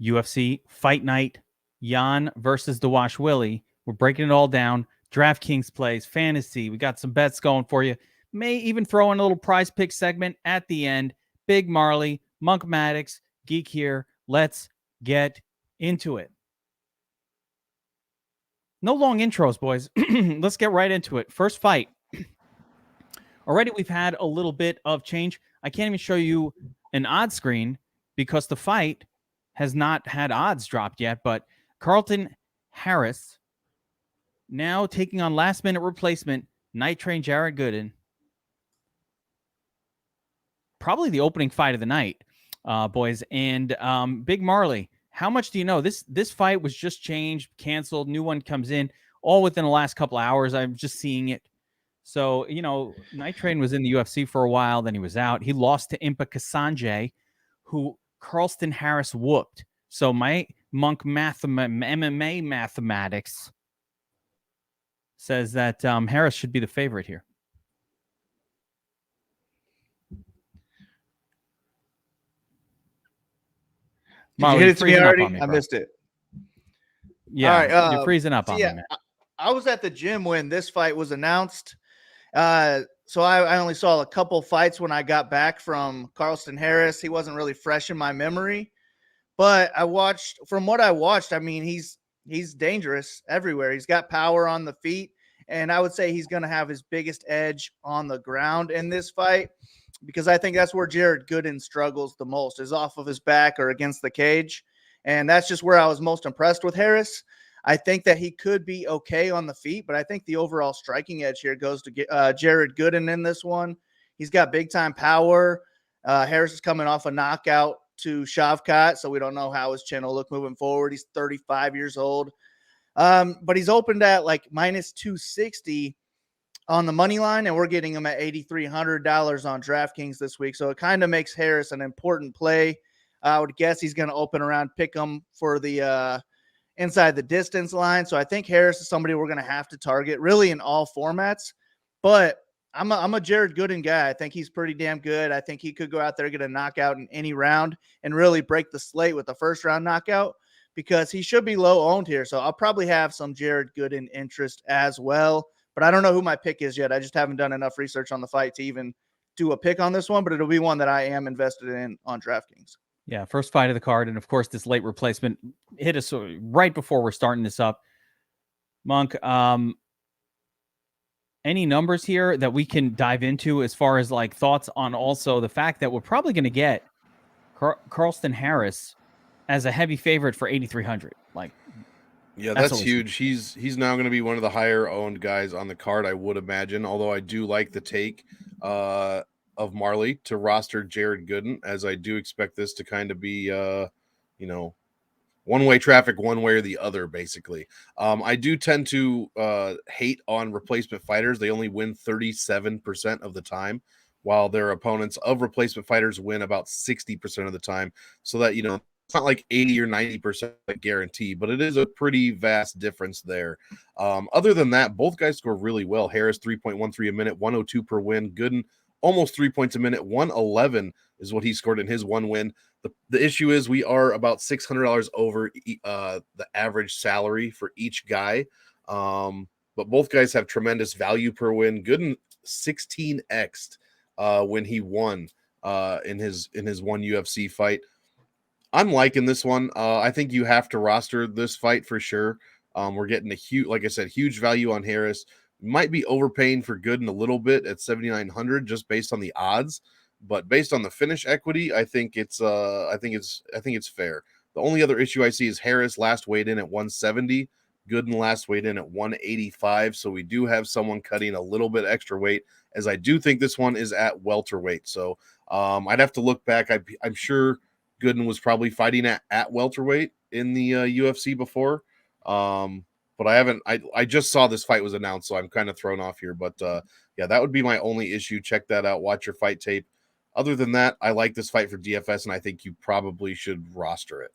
UFC Fight Night Yan versus Dvalishvili. We're breaking it all down. DraftKings plays, fantasy. We got some bets going for you. May even throw in a little prize pick segment at the end. Big Marley, MonkMMAtics, Geek here. Let's get into it. No long intros, boys. Let's get right into it. First fight. Already we've had a little bit of change. I can't even show you an odds screen because the fight has not had odds dropped yet, but Carlton Harris now taking on last-minute replacement Night Train Jared Gooden. Probably the opening fight of the night, boys. And Big Marley, how much do you know? This fight was just changed, canceled, new one comes in, all within the last couple of hours. I'm just seeing it. So, Night Train was in the UFC for a while, then he was out. He lost to Impa Kasanjay, who Carlton Harris whooped. So my MMA mathematics says that Harris should be the favorite here. Did you hit it to me already? I missed it. Yeah, all right, you're freezing up on me, man. I was at the gym when this fight was announced. So I only saw a couple fights when I got back from Carlton Harris. He wasn't really fresh in my memory, but from what I watched, I mean, he's dangerous everywhere. He's got power on the feet, and I would say he's going to have his biggest edge on the ground in this fight, because I think that's where Jared Gooden struggles the most, is off of his back or against the cage. And that's just where I was most impressed with Harris. I think that he could be okay on the feet, but I think the overall striking edge here goes to Jared Gooden in this one. He's got big-time power. Harris is coming off a knockout to Shavkat, so we don't know how his chin will look moving forward. He's 35 years old. But he's opened at like minus 260 on the money line, and we're getting him at $8,300 on DraftKings this week. So it kind of makes Harris an important play. I would guess he's going to open around Pick'em for the inside the distance line. So I think Harris is somebody we're going to have to target really in all formats. But I'm a Jared Gooden guy. I think he's pretty damn good. I think he could go out there, get a knockout in any round, and really break the slate with the first round knockout, because he should be low owned here. So I'll probably have some Jared Gooden interest as well. But I don't know who my pick is yet. I just haven't done enough research on the fight to even do a pick on this one, but it'll be one that I am invested in on DraftKings. Yeah, first fight of the card. And, of course, this late replacement hit us right before we're starting this up. Monk, any numbers here that we can dive into as far as, like, thoughts on also the fact that we're probably going to get Carlton Harris as a heavy favorite for 8,300? Like, yeah, that's huge. He's now going to be one of the higher owned guys on the card, I would imagine, although I do like the take of Marley to roster Jared Gooden, as I do expect this to kind of be, one-way traffic, one way or the other, basically. I do tend to hate on replacement fighters. They only win 37% of the time, while their opponents of replacement fighters win about 60% of the time. So that, it's not like 80 or 90% guarantee, but it is a pretty vast difference there. Other than that, both guys score really well. Harris, 3.13 a minute, 102 per win. Gooden, almost 3 points a minute, 111 is what he scored in his one win. The issue is we are about $600 over the average salary for each guy. But both guys have tremendous value per win. Gooden 16x'd when he won in his one UFC fight. I'm liking this one. I think you have to roster this fight for sure. We're getting a huge value on Harris. Might be overpaying for Gooden a little bit at 7,900 just based on the odds, but based on the finish equity, I think it's fair. The only other issue I see is Harris last weighed in at 170, Gooden last weighed in at 185. So we do have someone cutting a little bit extra weight, as I do think this one is at welterweight. So I'd have to look back. I'm sure Gooden was probably fighting at welterweight in the UFC before. But I just saw this fight was announced, so I'm kind of thrown off here. But yeah, that would be my only issue. Check that out. Watch your fight tape. Other than that, I like this fight for DFS, and I think you probably should roster it.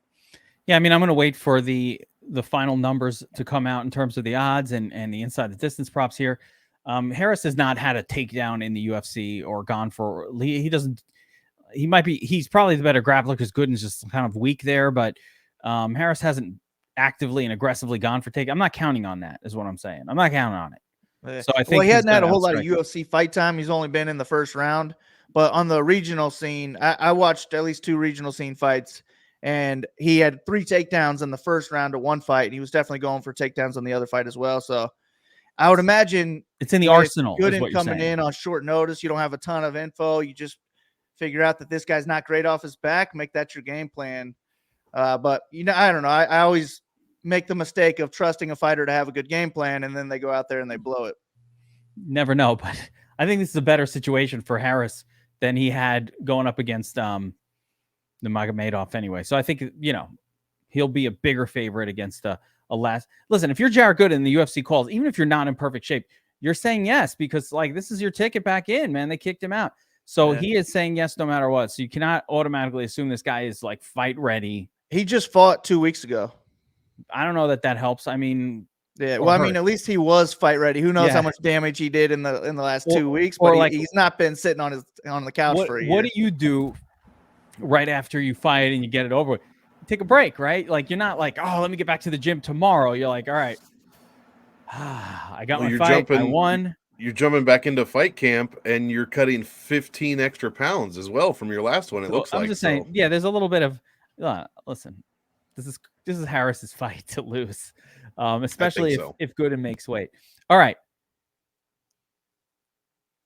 Yeah, I mean, I'm going to wait for the final numbers to come out in terms of the odds and the inside the distance props here. Harris has not had a takedown in the UFC or gone for. He's probably the better grappler because Gooden's just kind of weak there, but Harris hasn't actively and aggressively gone for take. I'm not counting on that, is what I'm saying. I'm not counting on it. So I think he hadn't had a whole lot of outstrike. UFC fight time. He's only been in the first round. But on the regional scene, I watched at least 2 regional scene fights, and he had 3 takedowns in the first round of one fight. And he was definitely going for takedowns on the other fight as well. So I would imagine it's in the arsenal. Good is what in you're coming saying. in on short notice. You don't have a ton of info. You just figure out that this guy's not great off his back. Make that your game plan. But I don't know. I always make the mistake of trusting a fighter to have a good game plan, and then they go out there and they blow it. Never know, but I think this is a better situation for Harris than he had going up against the Magomedov anyway. So I think he'll be a bigger favorite against a last. Listen, if you're Jared Good in the UFC calls, even if you're not in perfect shape, you're saying yes because this is your ticket back in, man. They kicked him out. So he is saying yes no matter what. So you cannot automatically assume this guy is fight ready. He just fought 2 weeks ago. I don't know that helps. I mean, well, I mean, at least he was fight ready. Who knows how much damage he did in the last 2 weeks? But he's not been sitting on the couch for a year. What do you do right after you fight and you get it over with? Take a break, right? You're not oh, let me get back to the gym tomorrow. You're all right, I got my fight. I won. You're jumping back into fight camp and you're cutting 15 extra pounds as well from your last one. It looks like. I'm just saying, there's a little bit of listen. This is Harris's fight to lose, especially if Gooden makes weight. All right.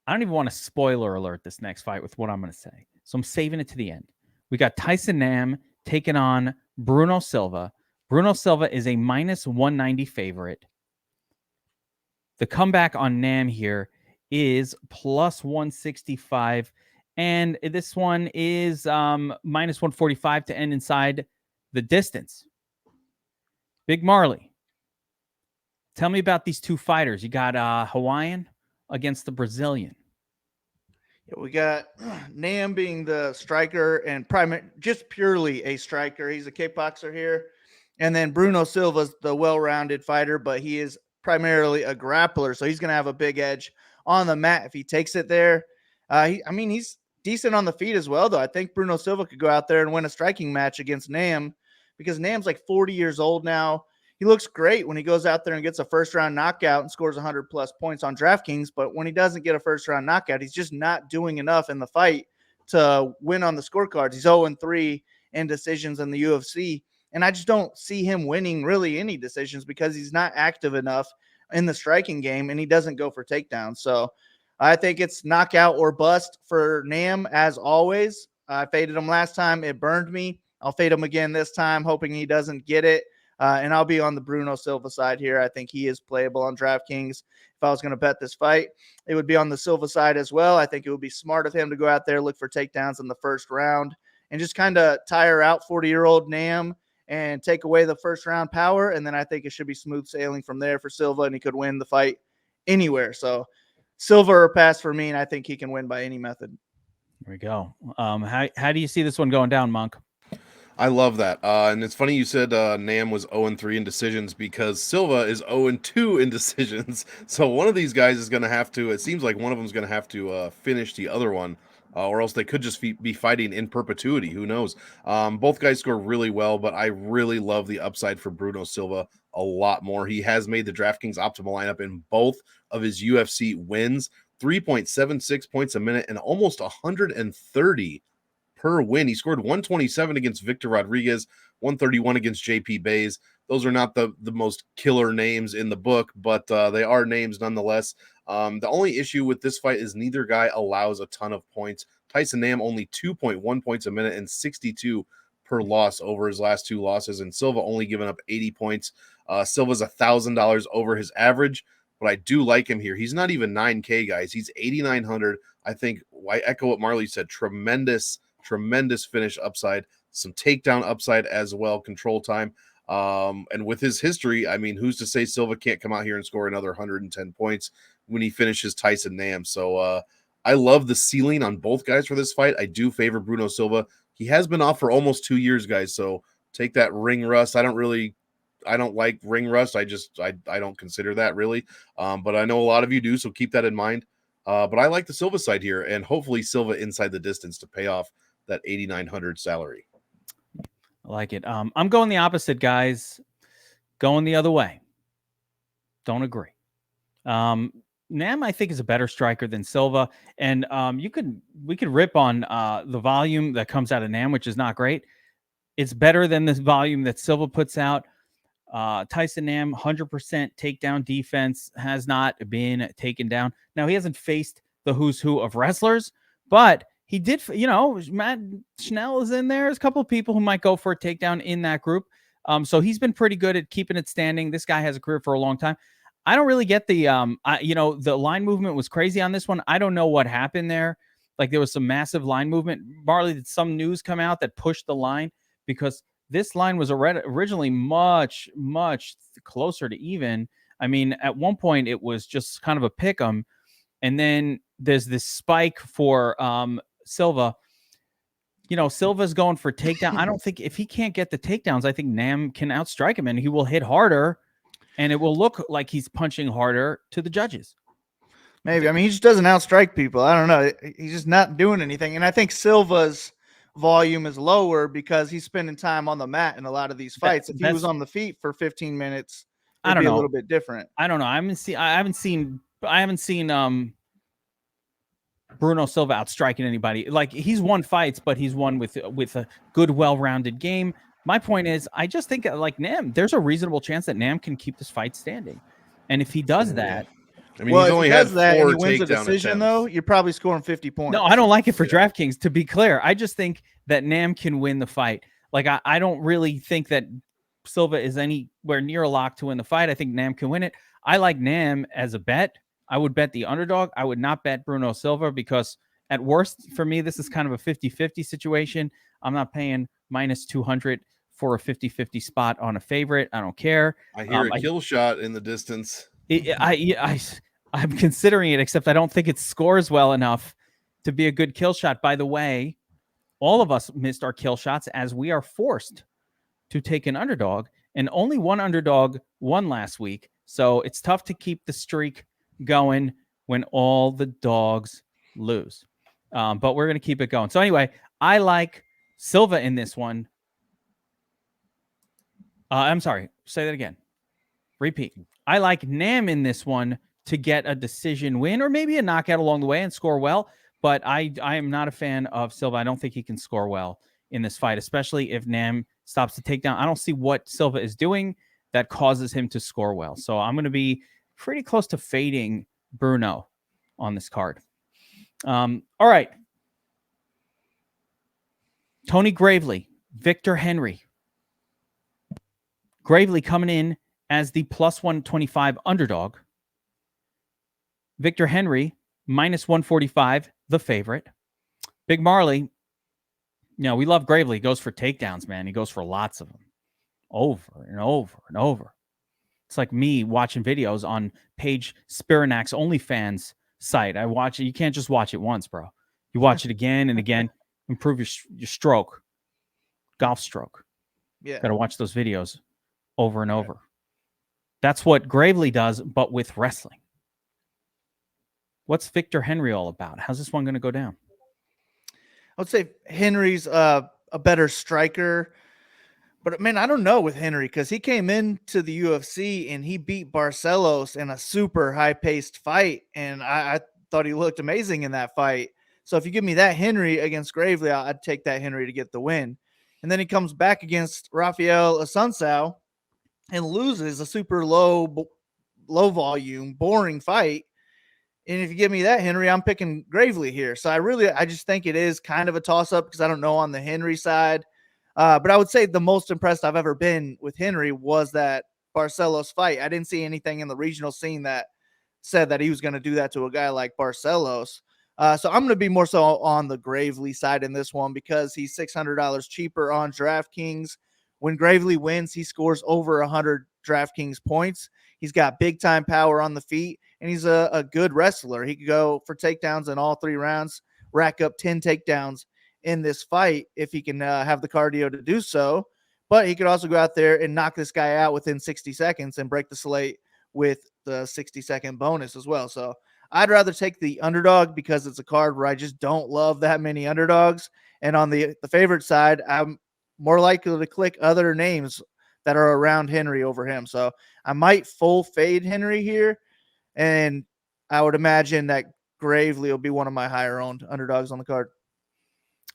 I don't even want to spoiler alert this next fight with what I'm going to say, so I'm saving it to the end. We got Tyson Nam taking on Bruno Silva. Bruno Silva is a -190 favorite. The comeback on Nam here is +165, and this one is -145 to end inside the distance. Big Marley, tell me about these two fighters. You got Hawaiian against the Brazilian. We got Nam being the striker and just purely a striker. He's a kickboxer here. And then Bruno Silva's the well-rounded fighter, but he is primarily a grappler. So he's going to have a big edge on the mat if he takes it there. He's decent on the feet as well, though. I think Bruno Silva could go out there and win a striking match against Nam because Nam's 40 years old now. He looks great when he goes out there and gets a first-round knockout and scores 100-plus points on DraftKings. But when he doesn't get a first-round knockout, he's just not doing enough in the fight to win on the scorecards. He's 0-3 in decisions in the UFC. And I just don't see him winning really any decisions because he's not active enough in the striking game and he doesn't go for takedowns. So I think it's knockout or bust for Nam as always. I faded him last time. It burned me. I'll fade him again this time, hoping he doesn't get it. And I'll be on the Bruno Silva side here. I think he is playable on DraftKings. If I was going to bet this fight, it would be on the Silva side as well. I think it would be smart of him to go out there, look for takedowns in the first round, and just kind of tire out 40-year-old Nam and take away the first round power. And then I think it should be smooth sailing from there for Silva, and he could win the fight anywhere. So Silva or pass for me, and I think he can win by any method. There we go. How do you see this one going down, Monk? I love that. And it's funny you said Nam was 0-3 in decisions because Silva is 0-2 in decisions. So one of these guys is going to have to, it seems like one of them is going to have to finish the other one. Or else they could just be fighting in perpetuity. Who knows? Both guys score really well, but I really love the upside for Bruno Silva a lot more. He has made the DraftKings optimal lineup in both of his UFC wins, 3.76 points a minute and almost 130 per win. He scored 127 against Victor Rodriguez, 131 against JP Bays. Those are not the most killer names in the book, but they are names nonetheless. The only issue with this fight is neither guy allows a ton of points. Tyson Nam only 2.1 points a minute and 62 per loss over his last 2 losses, and Silva only giving up 80 points. Silva's $1,000 over his average, but I do like him here. He's not even 9K, guys. He's 8,900. I think I echo what Marley said. Tremendous finish upside, some takedown upside as well, control time. And with his history, I mean, who's to say Silva can't come out here and score another 110 points when he finishes Tyson Nam? So I love the ceiling on both guys for this fight. I do favor Bruno Silva. He has been off for almost 2 years, guys. So take that ring rust. I don't like ring rust. I don't consider that really. But I know a lot of you do, so keep that in mind. But I like the Silva side here, and hopefully Silva inside the distance to pay off that 8,900 salary. I like it. I'm going the opposite, guys. Going the other way. Don't agree. Nam, I think, is a better striker than Silva, and we could rip on the volume that comes out of Nam, which is not great. It's better than this volume that Silva puts out. Tyson Nam, 100% takedown defense, has not been taken down. Now, he hasn't faced the who's who of wrestlers, but he did, Matt Schnell is in there. There's a couple of people who might go for a takedown in that group. So he's been pretty good at keeping it standing. This guy has a career for a long time. I don't really get the, the line movement was crazy on this one. I don't know what happened there. Like there was some massive line movement. Marley, did some news come out that pushed the line? Because this line was originally much, much closer to even. I mean, at one point it was just kind of a pick 'em. And then there's this spike for Silva. Silva's going for takedown. I don't think if he can't get the takedowns, I think Nam can outstrike him and he will hit harder and it will look like he's punching harder to the judges. Maybe. I mean, he just doesn't outstrike people. I don't know. He's just not doing anything. And I think Silva's volume is lower because he's spending time on the mat in a lot of these fights. If he was on the feet for 15 minutes, it'd be a little bit different. I don't know. I haven't seen Bruno Silva outstriking anybody. Like he's won fights, but he's won with a good, well-rounded game. My point is, I just think like Nam, there's a reasonable chance that Nam can keep this fight standing. And if he does that, I mean, he's only had 4 and he wins a decision, attempts. though, you're probably scoring 50 points. No, I don't like it for DraftKings, to be clear. I just think that Nam can win the fight. Like, I don't really think that Silva is anywhere near a lock to win the fight. I think Nam can win it. I like Nam as a bet. I would bet the underdog. I would not bet Bruno Silva because at worst, for me, this is kind of a 50-50 situation. I'm not paying minus 200 for a 50-50 spot on a favorite. I don't care. I hear a kill shot in the distance. I'm considering it, except I don't think it scores well enough to be a good kill shot. By the way, all of us missed our kill shots as we are forced to take an underdog, and only one underdog won last week. So it's tough to keep the streak going when all the dogs lose. But we're going to keep it going. So anyway, I like Silva in this one. I'm sorry. Say that again. Repeat. I like Nam in this one to get a decision win or maybe a knockout along the way and score well. But I am not a fan of Silva. I don't think he can score well in this fight, especially if Nam stops the takedown. I don't see what Silva is doing that causes him to score well. So I'm going to be pretty close to fading Bruno on this card. All right. Tony Gravely, Victor Henry. Gravely coming in as the plus 125 underdog. Victor Henry, minus 145, the favorite. Big Marley, we love Gravely. He goes for takedowns, man. He goes for lots of them. Over and over and over. It's like me watching videos on Paige Spirinak's OnlyFans site. I watch it. You can't just watch it once, bro. You watch it again and again. Improve your stroke. Golf stroke. Yeah. Got to watch those videos over and over. That's what Gravely does, but with wrestling. What's Victor Henry all about? How's this one going to go down? I would say Henry's a better striker. But, man, I don't know with Henry because he came into the UFC and he beat Barcelos in a super high-paced fight, and I thought he looked amazing in that fight. So if you give me that Henry against Gravely, I'd take that Henry to get the win. And then he comes back against Rafael Assunção and loses a super low volume, boring fight. And if you give me that Henry, I'm picking Gravely here. So I just think it is kind of a toss-up because I don't know on the Henry side. But I would say the most impressed I've ever been with Henry was that Barcelos fight. I didn't see anything in the regional scene that said that he was going to do that to a guy like Barcelos. So I'm going to be more so on the Gravely side in this one because he's $600 cheaper on DraftKings. When Gravely wins, he scores over 100 DraftKings points. He's got big-time power on the feet, and he's a good wrestler. He could go for takedowns in all 3 rounds, rack up 10 takedowns in this fight if he can have the cardio to do so. But he could also go out there and knock this guy out within 60 seconds and break the slate with the 60-second bonus as well. So I'd rather take the underdog because it's a card where I just don't love that many underdogs. And on the favorite side, I'm more likely to click other names that are around Henry over him. So I might full fade Henry here, and I would imagine that Gravely will be one of my higher owned underdogs on the card.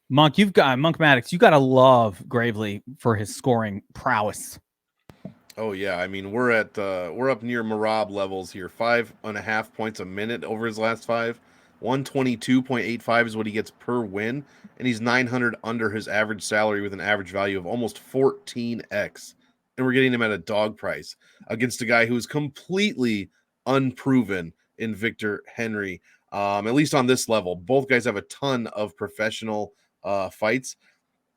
Monk, you've got MonkMMAtics. You got to love Gravely for his scoring prowess. Oh yeah, I mean we're up near Marab levels here. 5.5 points a minute over his last 5. 122.85 is what he gets per win, and he's 900 under his average salary with an average value of almost 14x. And we're getting him at a dog price against a guy who is completely unproven in Victor Henry. At least on this level, both guys have a ton of professional fights,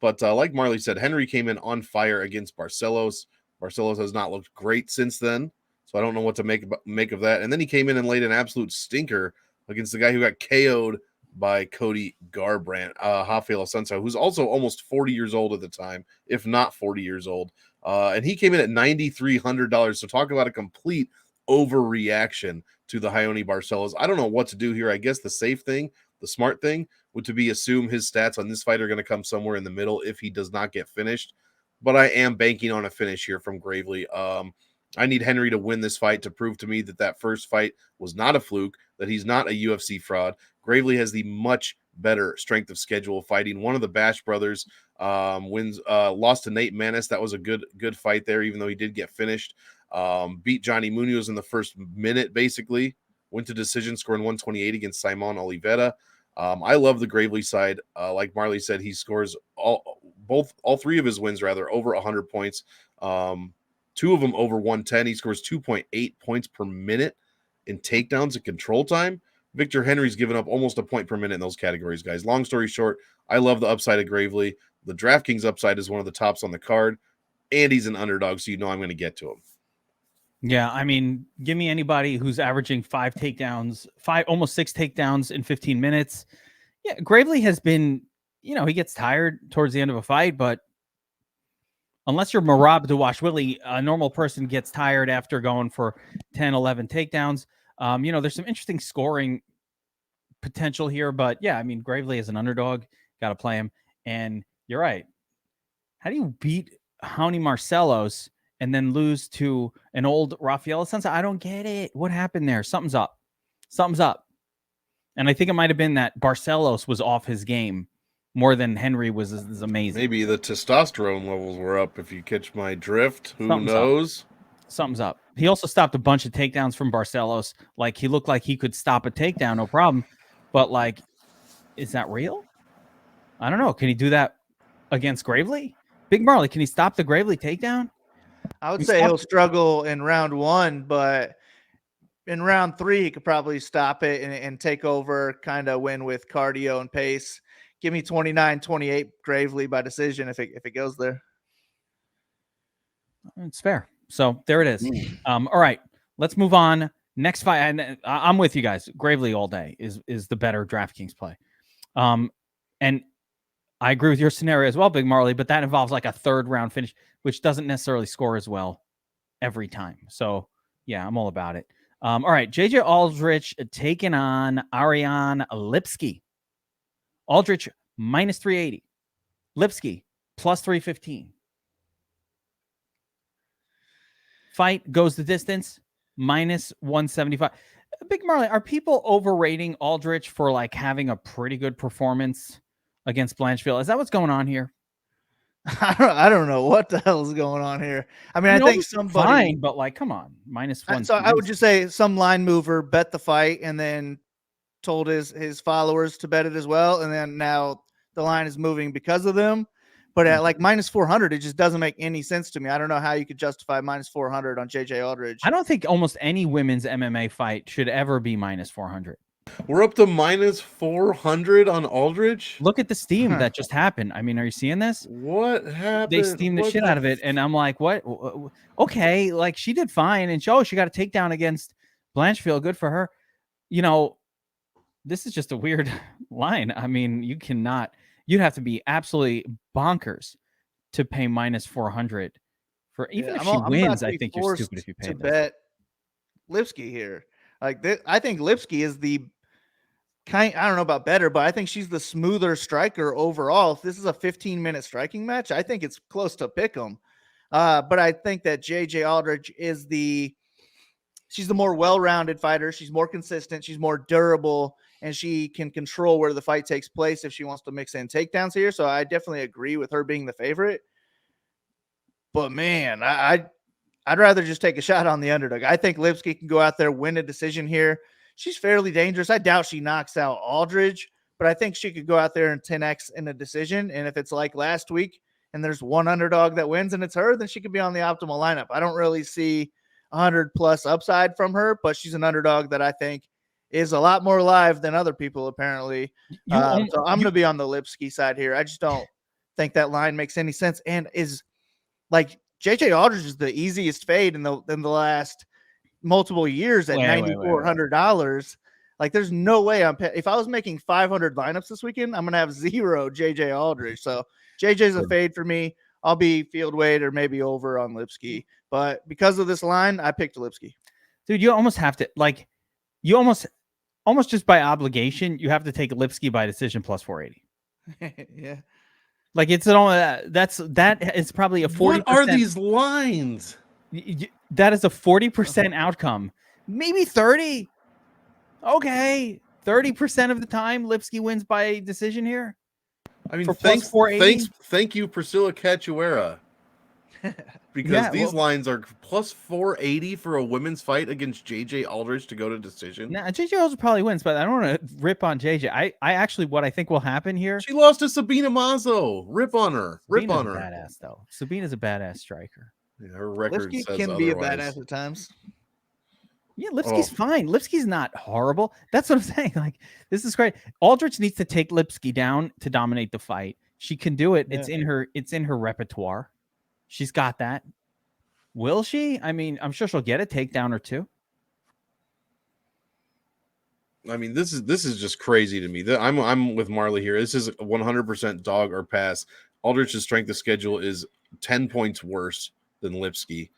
but like Marley said, Henry came in on fire against Barcelos. Barcelos has not looked great since then, so I don't know what to make of that. And then he came in and laid an absolute stinker against the guy who got KO'd by Cody Garbrandt, Rafael Assunção, who's also almost 40 years old at the time, if not 40 years old. And he came in at $9,300. So talk about a complete overreaction to the Raoni Barcelos. I don't know what to do here. I guess the safe thing, the smart thing, would to be assume his stats on this fight are going to come somewhere in the middle if he does not get finished. But I am banking on a finish here from Gravely. I need Henry to win this fight to prove to me that that first fight was not a fluke, that he's not a UFC fraud. Gravely has the much better strength of schedule, fighting one of the Bash brothers. Lost to Nate Manis. That was a good fight there, even though he did get finished. Beat Johnny Munoz in the first minute, basically. Went to decision, scoring 128 against Simon Oliveira. I love the Gravely side. Like Marley said, he scores all three of his wins, over 100 points. 2 of them over 110. He scores 2.8 points per minute in takedowns and control time. Victor Henry's given up almost a point per minute in those categories, guys. Long story short, I love the upside of Gravely. The DraftKings upside is one of the tops on the card, and he's an underdog, so you know I'm going to get to him. Yeah, I mean, give me anybody who's averaging 5 takedowns, almost 6 takedowns in 15 minutes. Yeah, Gravely has been, he gets tired towards the end of a fight, but unless you're Marab Dvalishvili, a normal person gets tired after going for 10, 11 takedowns. There's some interesting scoring potential here, but yeah, I mean, Gravely is an underdog. Got to play him. And you're right. How do you beat Raoni Barcelos and then lose to an old Rafael Assunção? I don't get it. What happened there? Something's up. And I think it might have been that Barcelos was off his game more than Henry was amazing. Maybe the testosterone levels were up, if you catch my drift. Who knows? Something's up. He also stopped a bunch of takedowns from Barcelos. Like, he looked like he could stop a takedown, no problem. But, like, is that real? I don't know. Can he do that against Gravely? Big Marley, can he stop the Gravely takedown? I would say he'll struggle in round 1, but in round 3, he could probably stop it and take over, kind of win with cardio and pace. Give me 29-28 Gravely by decision if it goes there. It's fair. So there it is. All right, let's move on. Next fight, and I'm with you guys. Gravely all day is the better DraftKings play. And I agree with your scenario as well, Big Marley, but that involves like a 3rd round finish, which doesn't necessarily score as well every time. So yeah, I'm all about it. All right, JJ Aldrich taking on Ariane Lipski. Aldrich minus 380. Lipski plus 315. Fight goes the distance minus 175. Big Marley, are people overrating Aldrich for like having a pretty good performance against Blanchfield? Is that what's going on here? I don't know what the hell is going on here. I mean, I think somebody, fine, but like, come on, minus 1. So I would just say some line mover bet the fight and then told his followers to bet it as well, and then now the line is moving because of them. But at like minus 400, it just doesn't make any sense to me. I don't know how you could justify minus 400 on JJ Aldrich. I don't think almost any women's MMA fight should ever be minus 400. We're up to minus 400 on Aldrich. Look at the steam that just happened. I mean, are you seeing this? What happened? They steamed the shit out of it, and I'm like, what? Okay, like she did fine, and she got a takedown against Blanchfield. Good for her. This is just a weird line. I mean, you'd have to be absolutely bonkers to pay minus 400 for even if she wins. I think you're stupid if you pay to bet Lipski here. Like this, I think Lipski is the I don't know about better, but I think she's the smoother striker overall. If this is a 15-minute striking match, I think it's close to pick 'em. But I think that JJ Aldrich is she's the more well-rounded fighter. She's more consistent. She's more durable, and she can control where the fight takes place if she wants to mix in takedowns here. So I definitely agree with her being the favorite. But man, I'd rather just take a shot on the underdog. I think Lipski can go out there, win a decision here. She's fairly dangerous. I doubt she knocks out Aldridge, but I think she could go out there and 10x in a decision. And if it's like last week and there's one underdog that wins and it's her, then she could be on the optimal lineup. I don't really see 100 plus upside from her, but she's an underdog that I think is a lot more live than other people apparently. So I'm going to be on the Lipski side here. I just don't think that line makes any sense and is like JJ Aldridge is the easiest fade in the last multiple years at $9,400. Like there's no way if I was making 500 lineups this weekend, I'm going to have 0 JJ Aldridge. So JJ's a fade for me. I'll be field weight or maybe over on Lipski, but because of this line, I picked Lipski. Dude, you almost have to you almost just by obligation, you have to take Lipski by decision plus 480. Yeah. Like it's all that is probably a 40%. What are these lines? That is a 40% outcome. Maybe 30. Okay. 30% of the time Lipski wins by decision here. I mean, thank you, Priscilla Cachuera. Because these lines are plus 480 for a women's fight against JJ Aldridge to go to decision. Nah, JJ Aldridge probably wins, but I don't want to rip on JJ. I actually, what I think will happen here. She lost to Sabina Mazo. Rip on her. Sabina's a badass, though. Sabina's a badass striker. Yeah, her record Lipski says can otherwise. be a badass at times. Yeah, Lipski's fine. Lipski's not horrible. That's what I'm saying. Like, this is great. Aldrich needs to take Lipski down to dominate the fight. She can do it. Yeah. It's in her repertoire. She's got that. Will she? I mean, I'm sure she'll get a takedown or two. I mean, this is just crazy to me. I'm with Marley here. This is 100% dog or pass. Aldrich's strength of schedule is 10 points worse than Lipski.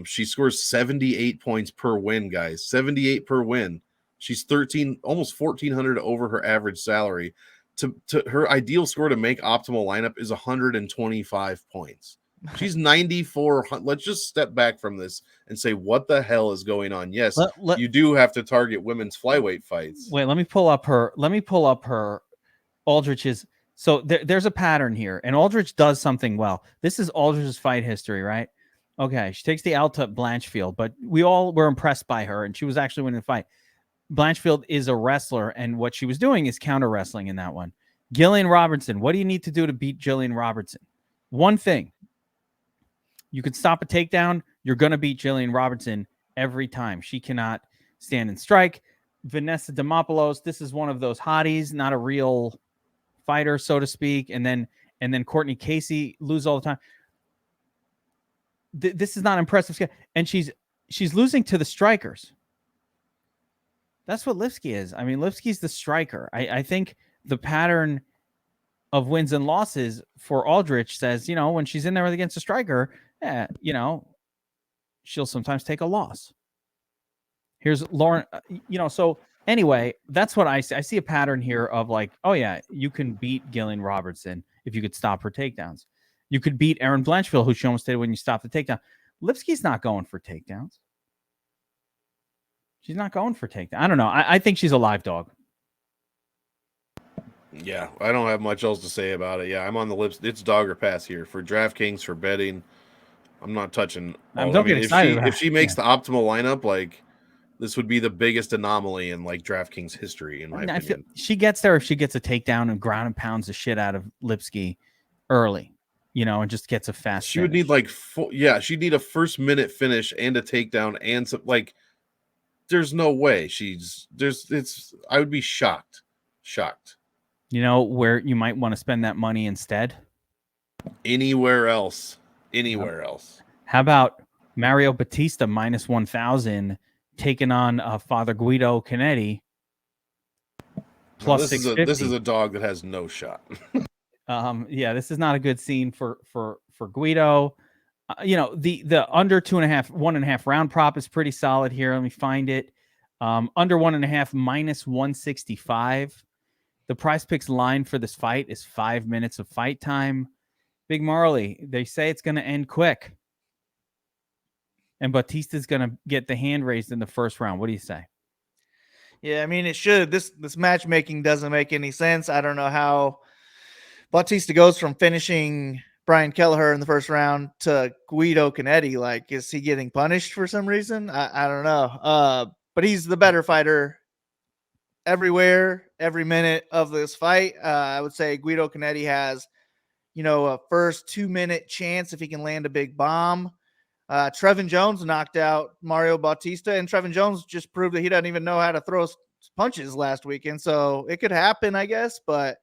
She scores 78 points per win, guys. 78 per win. She's 13, almost 1,400 over her average salary. To her ideal score to make optimal lineup is 125 points. She's 94. Let's just step back from this and say, what the hell is going on? Yes, you do have to target women's flyweight fights. Wait, let me pull up her Aldrich's. So there's a pattern here, and Aldrich does something well. This is Aldrich's fight history, right? Okay, she takes the L to Blanchfield, but we all were impressed by her, and she was actually winning the fight. Blanchfield is a wrestler, and what she was doing is counter wrestling in that one. Gillian Robertson, what do you need to do to beat Gillian Robertson? One thing. You could stop a takedown. You're going to beat Gillian Robertson every time. She cannot stand and strike. Vanessa Demopoulos, this is one of those hotties, not a real fighter, so to speak. And then Courtney Casey lose all the time. This is not impressive. And she's losing to the strikers. That's what Lipski is. I mean, Lipski's the striker. I think the pattern of wins and losses for Aldrich says, when she's in there against a striker, she'll sometimes take a loss. Here's Lauren, so anyway, that's what I see. I see a pattern here of like, oh yeah, you can beat Gillian Robertson if you could stop her takedowns. You could beat Erin Blanchfield, who she almost did when you stopped the takedown. Lipski's not going for takedowns. She's not going for takedown. I don't know. I think she's a live dog. Yeah, I don't have much else to say about it. Yeah, I'm on the lips. It's dog or pass here for DraftKings, for betting. I'm not touching. If she makes the optimal lineup, like this would be the biggest anomaly in like DraftKings history, in my opinion. I feel she gets there if she gets a takedown and ground and pounds the shit out of Lipski early, and just gets a fast. She would need like she'd need a first minute finish and a takedown and some like. There's no way I would be shocked. Where you might want to spend that money instead? Anywhere else. How about Mario Batista minus 1,000 taking on Father Guido Canetti plus 650? This is a dog that has no shot. This is not a good scene for Guido. The under 1.5 round prop is pretty solid here. Let me find it. Under 1.5 minus 165. The Prize Picks line for this fight is 5 minutes of fight time. Big Marley, they say it's going to end quick. And Batista's going to get the hand raised in the first round. What do you say? Yeah, I mean, it should. This matchmaking doesn't make any sense. I don't know how Bautista goes from finishing Brian Kelleher in the first round to Guido Canetti. Like, is he getting punished for some reason? I don't know. But he's the better fighter everywhere, every minute of this fight. I would say Guido Canetti has, a first 2-minute chance if he can land a big bomb. Trevin Jones knocked out Mario Bautista, and Trevin Jones just proved that he doesn't even know how to throw punches last weekend. So it could happen, I guess, but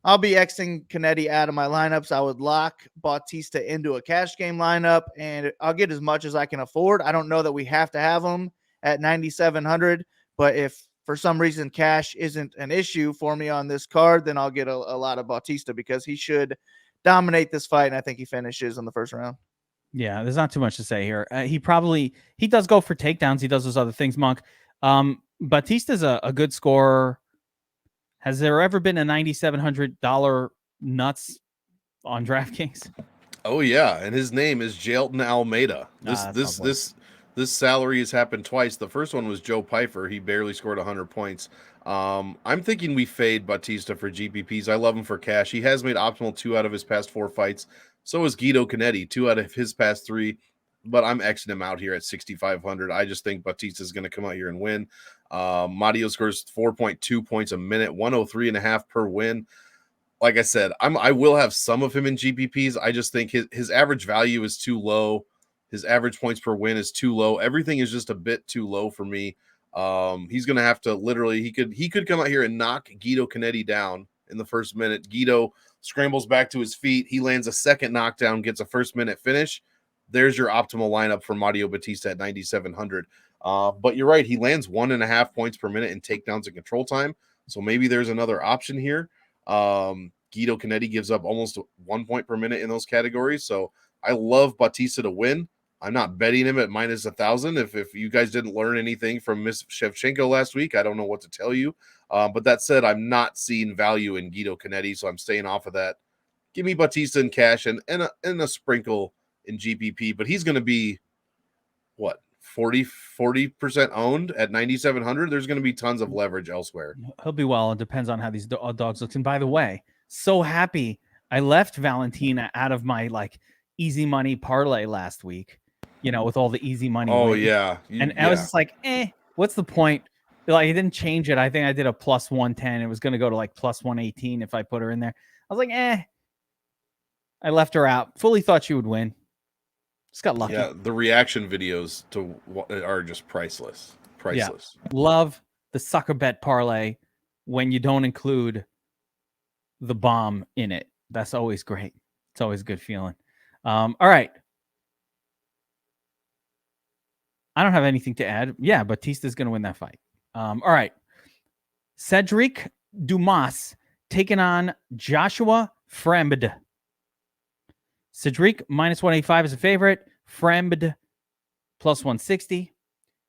I'll be Xing Canetti out of my lineups. I would lock Bautista into a cash game lineup, and I'll get as much as I can afford. I don't know that we have to have him at 9,700, but if for some reason cash isn't an issue for me on this card, then I'll get a lot of Bautista because he should dominate this fight, and I think he finishes in the first round. Yeah, there's not too much to say here. He does go for takedowns. He does those other things, Monk. Batista's a good scorer. Has there ever been a $9,700 nuts on DraftKings? Oh yeah, and his name is Jailton Almeida. This salary has happened twice. The first one was Joe Pyfer. He barely scored 100 points. I'm thinking we fade Bautista for GPPs. I love him for cash. He has made optimal 2 out of his past 4 fights. So is Guido Canetti, 2 out of his past 3. But I'm Xing him out here at 6,500. I just think Bautista is going to come out here and win. Mario scores 4.2 points a minute, 103.5 per win. Like I said, I will have some of him in GPPs. I just think his average value is too low. His average points per win is too low. Everything is just a bit too low for me. He's going to have to literally, he could come out here and knock Guido Canetti down in the first minute. Guido scrambles back to his feet. He lands a second knockdown, gets a first minute finish. There's your optimal lineup for Mario Bautista at 9,700. But you're right. He lands 1.5 points per minute in takedowns and control time. So maybe there's another option here. Guido Canetti gives up almost 1 point per minute in those categories. So I love Bautista to win. I'm not betting him at minus 1,000. If you guys didn't learn anything from Miss Shevchenko last week, I don't know what to tell you. But that said, I'm not seeing value in Guido Canetti, so I'm staying off of that. Give me Bautista in cash and a sprinkle in GPP, but he's going to be, what, 40% owned at 9,700? There's going to be tons of leverage elsewhere. He'll be well. It depends on how these dogs look. And by the way, so happy I left Valentina out of my easy money parlay last week. With all the easy money. Oh, wins. yeah. I was just like, what's the point? I didn't change it. I think I did a plus 110. It was going to go to plus 118 if I put her in there. I was like, I left her out. Fully thought she would win. Just got lucky. Yeah, the reaction videos are just priceless. Priceless. Yeah. Love the sucker bet parlay when you don't include the bomb in it. That's always great. It's always a good feeling. All right. I don't have anything to add. Yeah, Batista's going to win that fight. All right. Cedric Dumas taking on Joshua Fremd. Cedric minus 185 is a favorite. Fremd plus 160.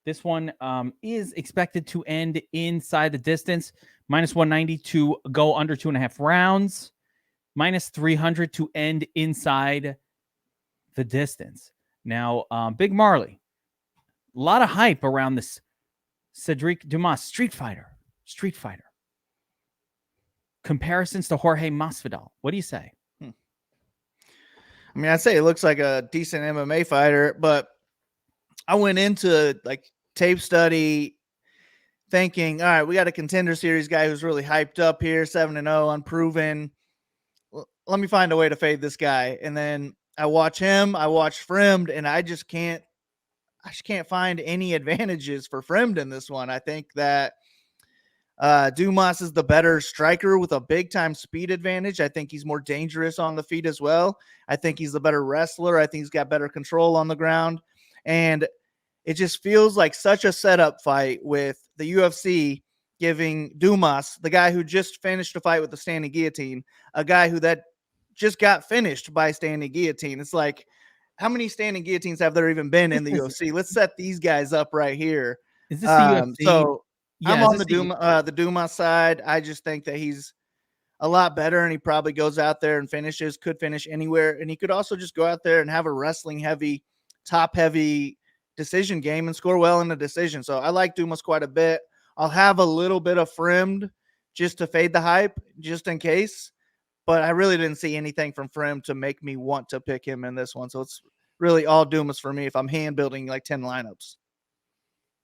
This one is expected to end inside the distance. Minus 190 to go under 2.5 rounds. Minus 300 to end inside the distance. Now, Big Marley. A lot of hype around this Cedric Dumas street fighter. Comparisons to Jorge Masvidal. What do you say? I mean, I'd say it looks like a decent MMA fighter, but I went into tape study thinking, all right, we got a contender series guy who's really hyped up here, 7-0, unproven. Let me find a way to fade this guy. And then I watch him, I watch Fremd, and I just can't find any advantages for Fremd in this one. I think that Dumas is the better striker with a big-time speed advantage. I think he's more dangerous on the feet as well. I think he's the better wrestler. I think he's got better control on the ground. And it just feels like such a setup fight with the UFC giving Dumas, the guy who just finished a fight with the standing guillotine, a guy who that just got finished by standing guillotine. It's like, how many standing guillotines have there even been in the UFC? Let's set these guys up right here. Is this the UFC? So Yeah, I'm is on this the Dumas side. I just think that he's a lot better, and he probably goes out there and could finish anywhere, and he could also just go out there and have a wrestling heavy, top heavy decision game and score well in the decision. So I like Dumas quite a bit. I'll have a little bit of Fremd just to fade the hype, just in case. But I really didn't see anything from Fremd to make me want to pick him in this one. So it's really all Dumas for me if I'm hand building like 10 lineups.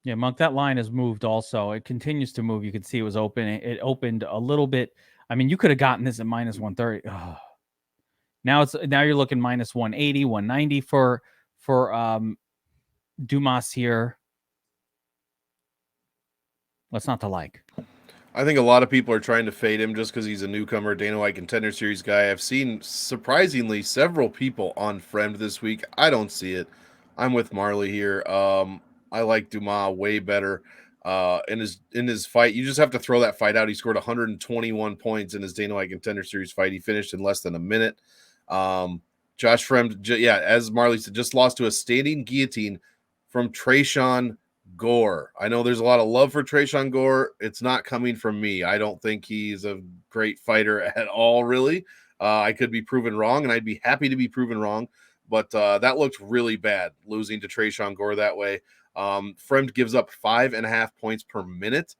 Yeah, Monk, that line has moved also. It continues to move. You can see it was open. It opened a little bit. I mean, you could have gotten this at minus 130. Oh. Now you're looking minus 180, 190 for Dumas here. What's not to like? I think a lot of people are trying to fade him just because he's a newcomer, Dana White Contender Series guy. I've seen, surprisingly, several people on Fremd this week. I don't see it. I'm with Marley here. I like Dumas way better. In his fight, you just have to throw that fight out. He scored 121 points in his Dana White Contender Series fight. He finished in less than a minute. Josh Fremd, as Marley said, just lost to a standing guillotine from Trayshawn Gore. I know there's a lot of love for Trayshawn Gore. It's not coming from me. I don't think he's a great fighter at all, really. I could be proven wrong, and I'd be happy to be proven wrong. But that looked really bad, losing to Trayshawn Gore that way. Fremd gives up 5.5 points per minute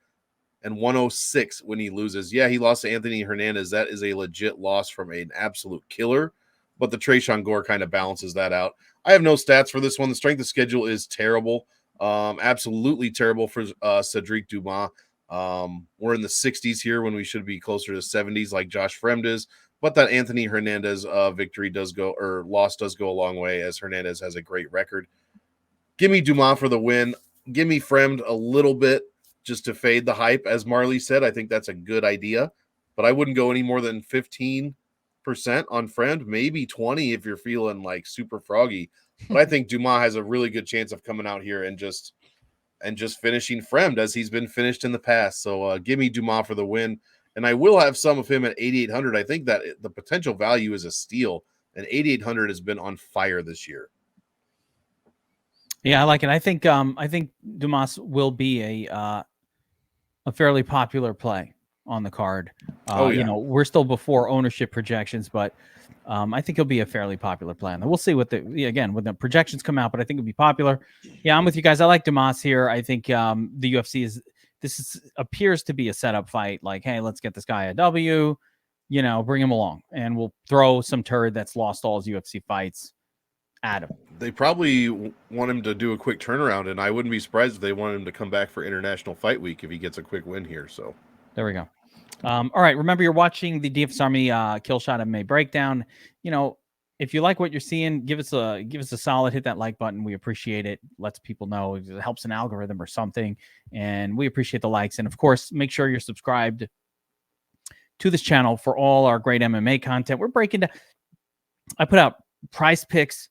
and 106 when he loses. Yeah, he lost to Anthony Hernandez. That is a legit loss from an absolute killer. But the Trayshawn Gore kind of balances that out. I have no stats for this one. The strength of schedule is terrible. Absolutely terrible for Cedric Dumas. We're in the 60s here when we should be closer to 70s like Josh Fremd is. But that Anthony Hernandez loss does go a long way, as Hernandez has a great record. Give me Dumas for the win. Give me Fremd a little bit just to fade the hype. As Marley said, I think that's a good idea. But I wouldn't go any more than 15% on Fremd, maybe 20 if you're feeling like super froggy. But I think Dumas has a really good chance of coming out here and just finishing Fremd as he's been finished in the past. So give me Dumas for the win. And I will have some of him at 8,800. I think that the potential value is a steal. And 8,800 has been on fire this year. Yeah, I like it. I think Dumas will be a fairly popular play on the card. You know, we're still before ownership projections, but I think he'll be a fairly popular play. And we'll see when the projections come out, but I think it'll be popular. Yeah, I'm with you guys. I like Dumas here. I think the UFC appears to be a setup fight. Like, hey, let's get this guy a W. You know, bring him along, and we'll throw some turd that's lost all his UFC fights at him. They probably want him to do a quick turnaround, and I wouldn't be surprised if they want him to come back for International Fight Week if he gets a quick win here. So there we go. All right. Remember, you're watching the DFS Army Killshot MMA breakdown. You know, if you like what you're seeing, give us a solid, hit that like button. We appreciate it. Lets people know. It helps an algorithm or something. And we appreciate the likes. And of course, make sure you're subscribed to this channel for all our great MMA content. We're breaking down. I put out price picks,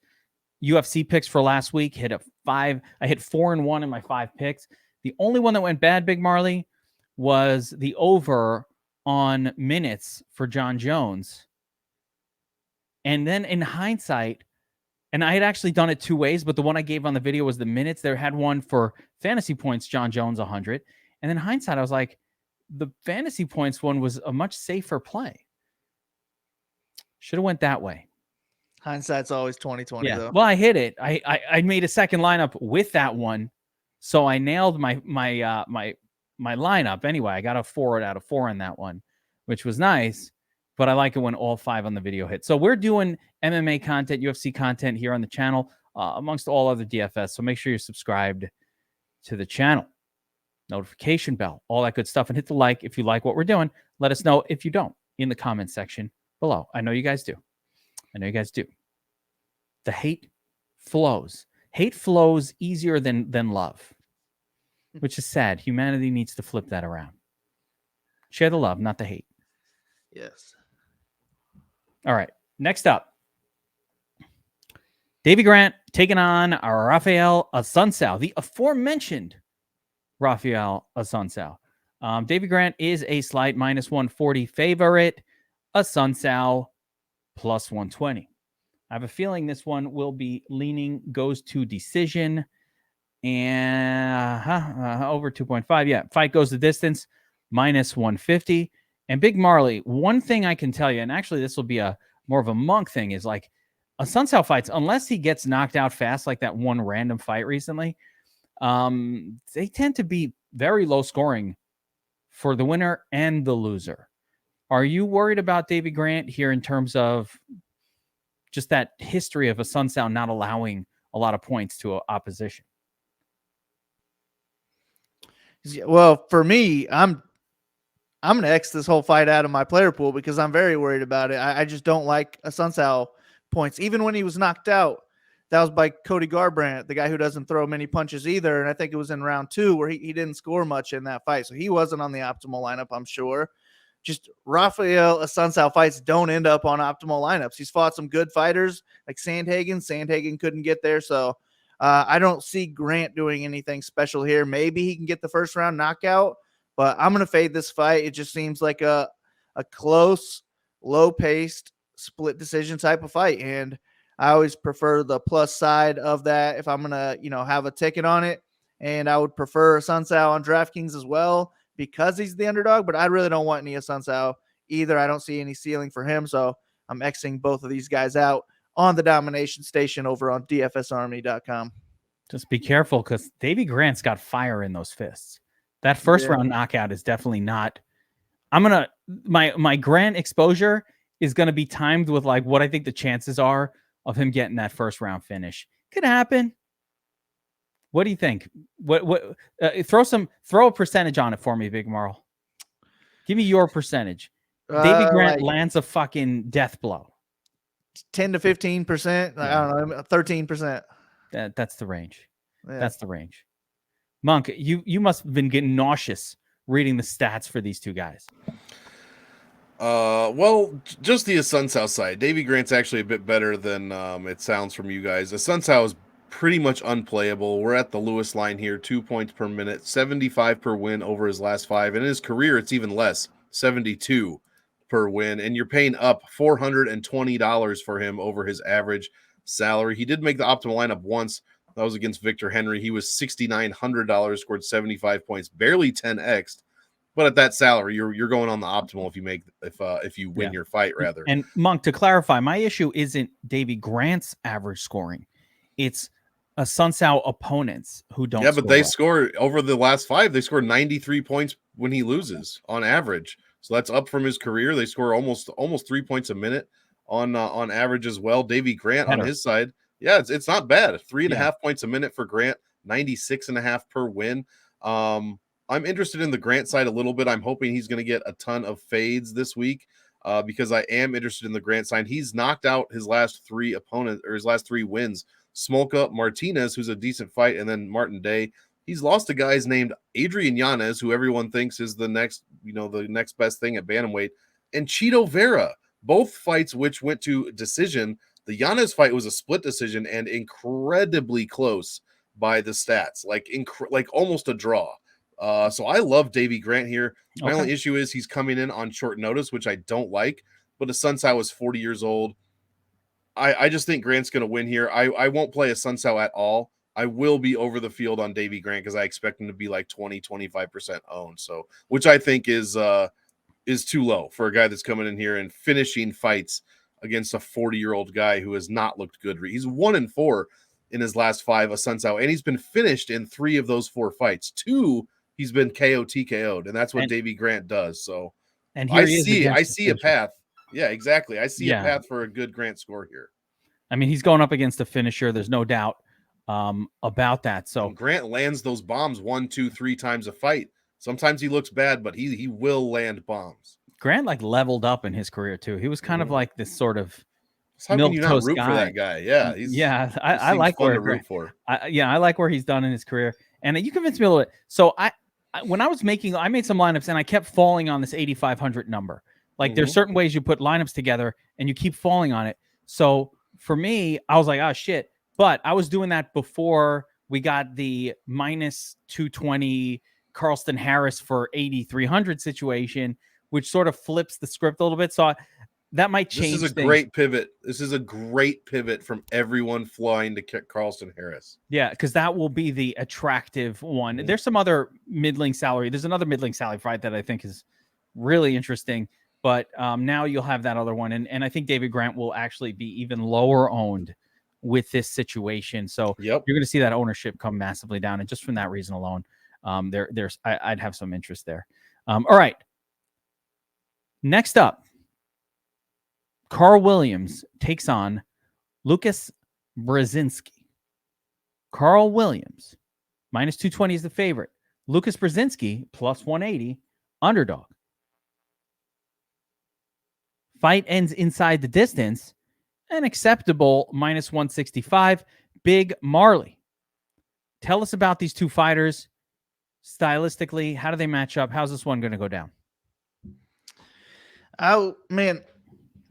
UFC picks for last week. I hit 4-1 in my 5 picks. The only one that went bad, Big Marley, was the over on minutes for John Jones. And then in hindsight, and I had actually done it 2 ways, but the one I gave on the video was the minutes. There had one for fantasy points, John Jones 100. And then hindsight, I was like, the fantasy points one was a much safer play. Should have went that way. Hindsight's always 20/20 though. Well, I hit it. I made a second lineup with that one, so I nailed my lineup. Anyway, I got a 4 out of 4 on that one, which was nice. But I like it when all 5 on the video hit. So we're doing MMA content, UFC content here on the channel, amongst all other DFS. So make sure you're subscribed to the channel, notification bell, all that good stuff, and hit the like if you like what we're doing. Let us know if you don't in the comment section below. I know you guys do. The hate flows. Hate flows easier than love, which is sad. Humanity needs to flip that around. Share the love, not the hate. Yes. All right. Next up, Davey Grant taking on Rafael Assunção, the aforementioned Rafael Assunção. Davey Grant is a slight -140 favorite. Assunção +120. I have a feeling this one will be goes to decision. And over 2.5. Yeah. Fight goes the distance, minus 150. And Big Marley, one thing I can tell you, and actually this will be a more of a Monk thing, is like a Sun Tzu fights, unless he gets knocked out fast, like that one random fight recently, they tend to be very low scoring for the winner and the loser. Are you worried about Davey Grant here in terms of just that history of a Sun Tzu not allowing a lot of points to opposition? Well, for me, I'm gonna X this whole fight out of my player pool because I'm very worried about it. I just don't like a Sun Tzu points. Even when he was knocked out, that was by Cody Garbrandt, the guy who doesn't throw many punches either. And I think it was in round 2 where he didn't score much in that fight. So he wasn't on the optimal lineup, I'm sure. Just Rafael Assunção fights don't end up on optimal lineups. He's fought some good fighters like Sandhagen. Sandhagen couldn't get there. So I don't see Grant doing anything special here. Maybe he can get the first round knockout, but I'm going to fade this fight. It just seems like a close, low-paced, split decision type of fight. And I always prefer the plus side of that if I'm going to, have a ticket on it. And I would prefer Assunção on DraftKings as well because he's the underdog, but I really don't want any Assunção either. I don't see any ceiling for him. So I'm Xing both of these guys out on the domination station over on DFSArmy.com. Just be careful because Davey Grant's got fire in those fists. That first round knockout is definitely not. My Grant exposure is gonna be timed with like what I think the chances are of him getting that first round finish. Could happen. What do you think? Throw a percentage on it for me, Big Marl. Give me your percentage. Davey Grant lands a fucking death blow. 10 to 15%. I don't know, 13%. That's the range. Yeah. That's the range. Monk, you must have been getting nauseous reading the stats for these two guys. Well, just the Assunção side. Davey Grant's actually a bit better than it sounds from you guys. Assunção is pretty much unplayable. We're at the Lewis line here, 2 points per minute, 75 per win over his last 5. And in his career, it's even less, 72 per win. And you're paying up $420 for him over his average salary. He did make the optimal lineup once. That was against Victor Henry. He was $6,900, scored 75 points, barely 10x'd. But at that salary, you're going on the optimal if you win your fight, rather. And Monk, to clarify, my issue isn't Davey Grant's average scoring. It's Assunção opponents who don't. Yeah, but they score over the last 5. They score 93 points when he loses on average. So that's up from his career. They score almost 3 points a minute on average as well. Davey Grant on his side, yeah, it's not bad. 3.5 points a minute for Grant, 96.5 per win. I'm interested in the Grant side a little bit. I'm hoping he's going to get a ton of fades this week because I am interested in the Grant side. He's knocked out his last 3 opponents or his last 3 wins. Smolka, Martinez, who's a decent fight, and then Martin Day. He's lost to guys named Adrian Yanez, who everyone thinks is the next best thing at bantamweight, and Chito Vera. Both fights which went to decision. The Yanez fight was a split decision and incredibly close by the stats, like almost a draw. So I love Davey Grant here. My only issue is he's coming in on short notice, which I don't like. But Assunção is 40 years old. I just think Grant's going to win here. I won't play Assunção at all. I will be over the field on Davey Grant because I expect him to be like 20-25% owned. So, which I think is too low for a guy that's coming in here and finishing fights against a 40-year-old guy who has not looked good. He's 1-4 in his last 5, Assunção, and he's been finished in 3 of those 4 fights. 2, he's been TKO'd, and that's what Davey Grant does. So, and I see a path. Yeah, exactly. I see a path for a good Grant score here. I mean, he's going up against a finisher. There's no doubt about that. So and Grant lands those bombs 1, 2, 3 times a fight. Sometimes he looks bad, but he will land bombs. Grant leveled up in his career too. He was kind of like this sort of how can you not root for that guy? Yeah, I like where to root for. I like where he's done in his career. And you convinced me a little bit. So when I made some lineups and I kept falling on this 8,500 number. Like there's certain ways you put lineups together and you keep falling on it. So for me, I was like, oh shit. But I was doing that before we got the minus 220 Carlston Harris for 8,300 situation, which sort of flips the script a little bit. So that might This change is a things. great pivot. This is a great pivot from everyone flying to Carlston Harris. Yeah, because that will be the attractive one. Mhm. There's some other middling salary. There's another middling salary fight that I think is really interesting. But now you'll have that other one. And I think David Grant will actually be even lower owned with this situation. So Yep. you're going to see that ownership come massively down. And just from that reason alone, I'd have some interest there. All right. Next up, Carl Williams takes on Lucas Brzezinski. Carl Williams, minus 220 is the favorite. Lucas Brzezinski, plus 180, underdog. Fight ends inside the distance. An acceptable minus 165. Big Marley. Tell us about these two fighters. Stylistically, how do they match up? How's this one going to go down? Oh, man.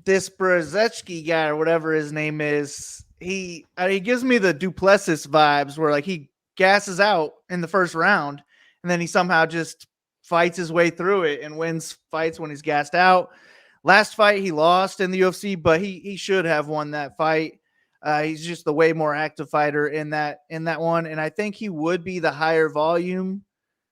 This Brzezinski guy or whatever his name is, he gives me the Duplessis vibes where like he gasses out in the first round and then he somehow just fights his way through it and wins fights when he's gassed out. Last fight he lost in the UFC, but he should have won that fight. He's just the way more active fighter in that one, and I think he would be the higher volume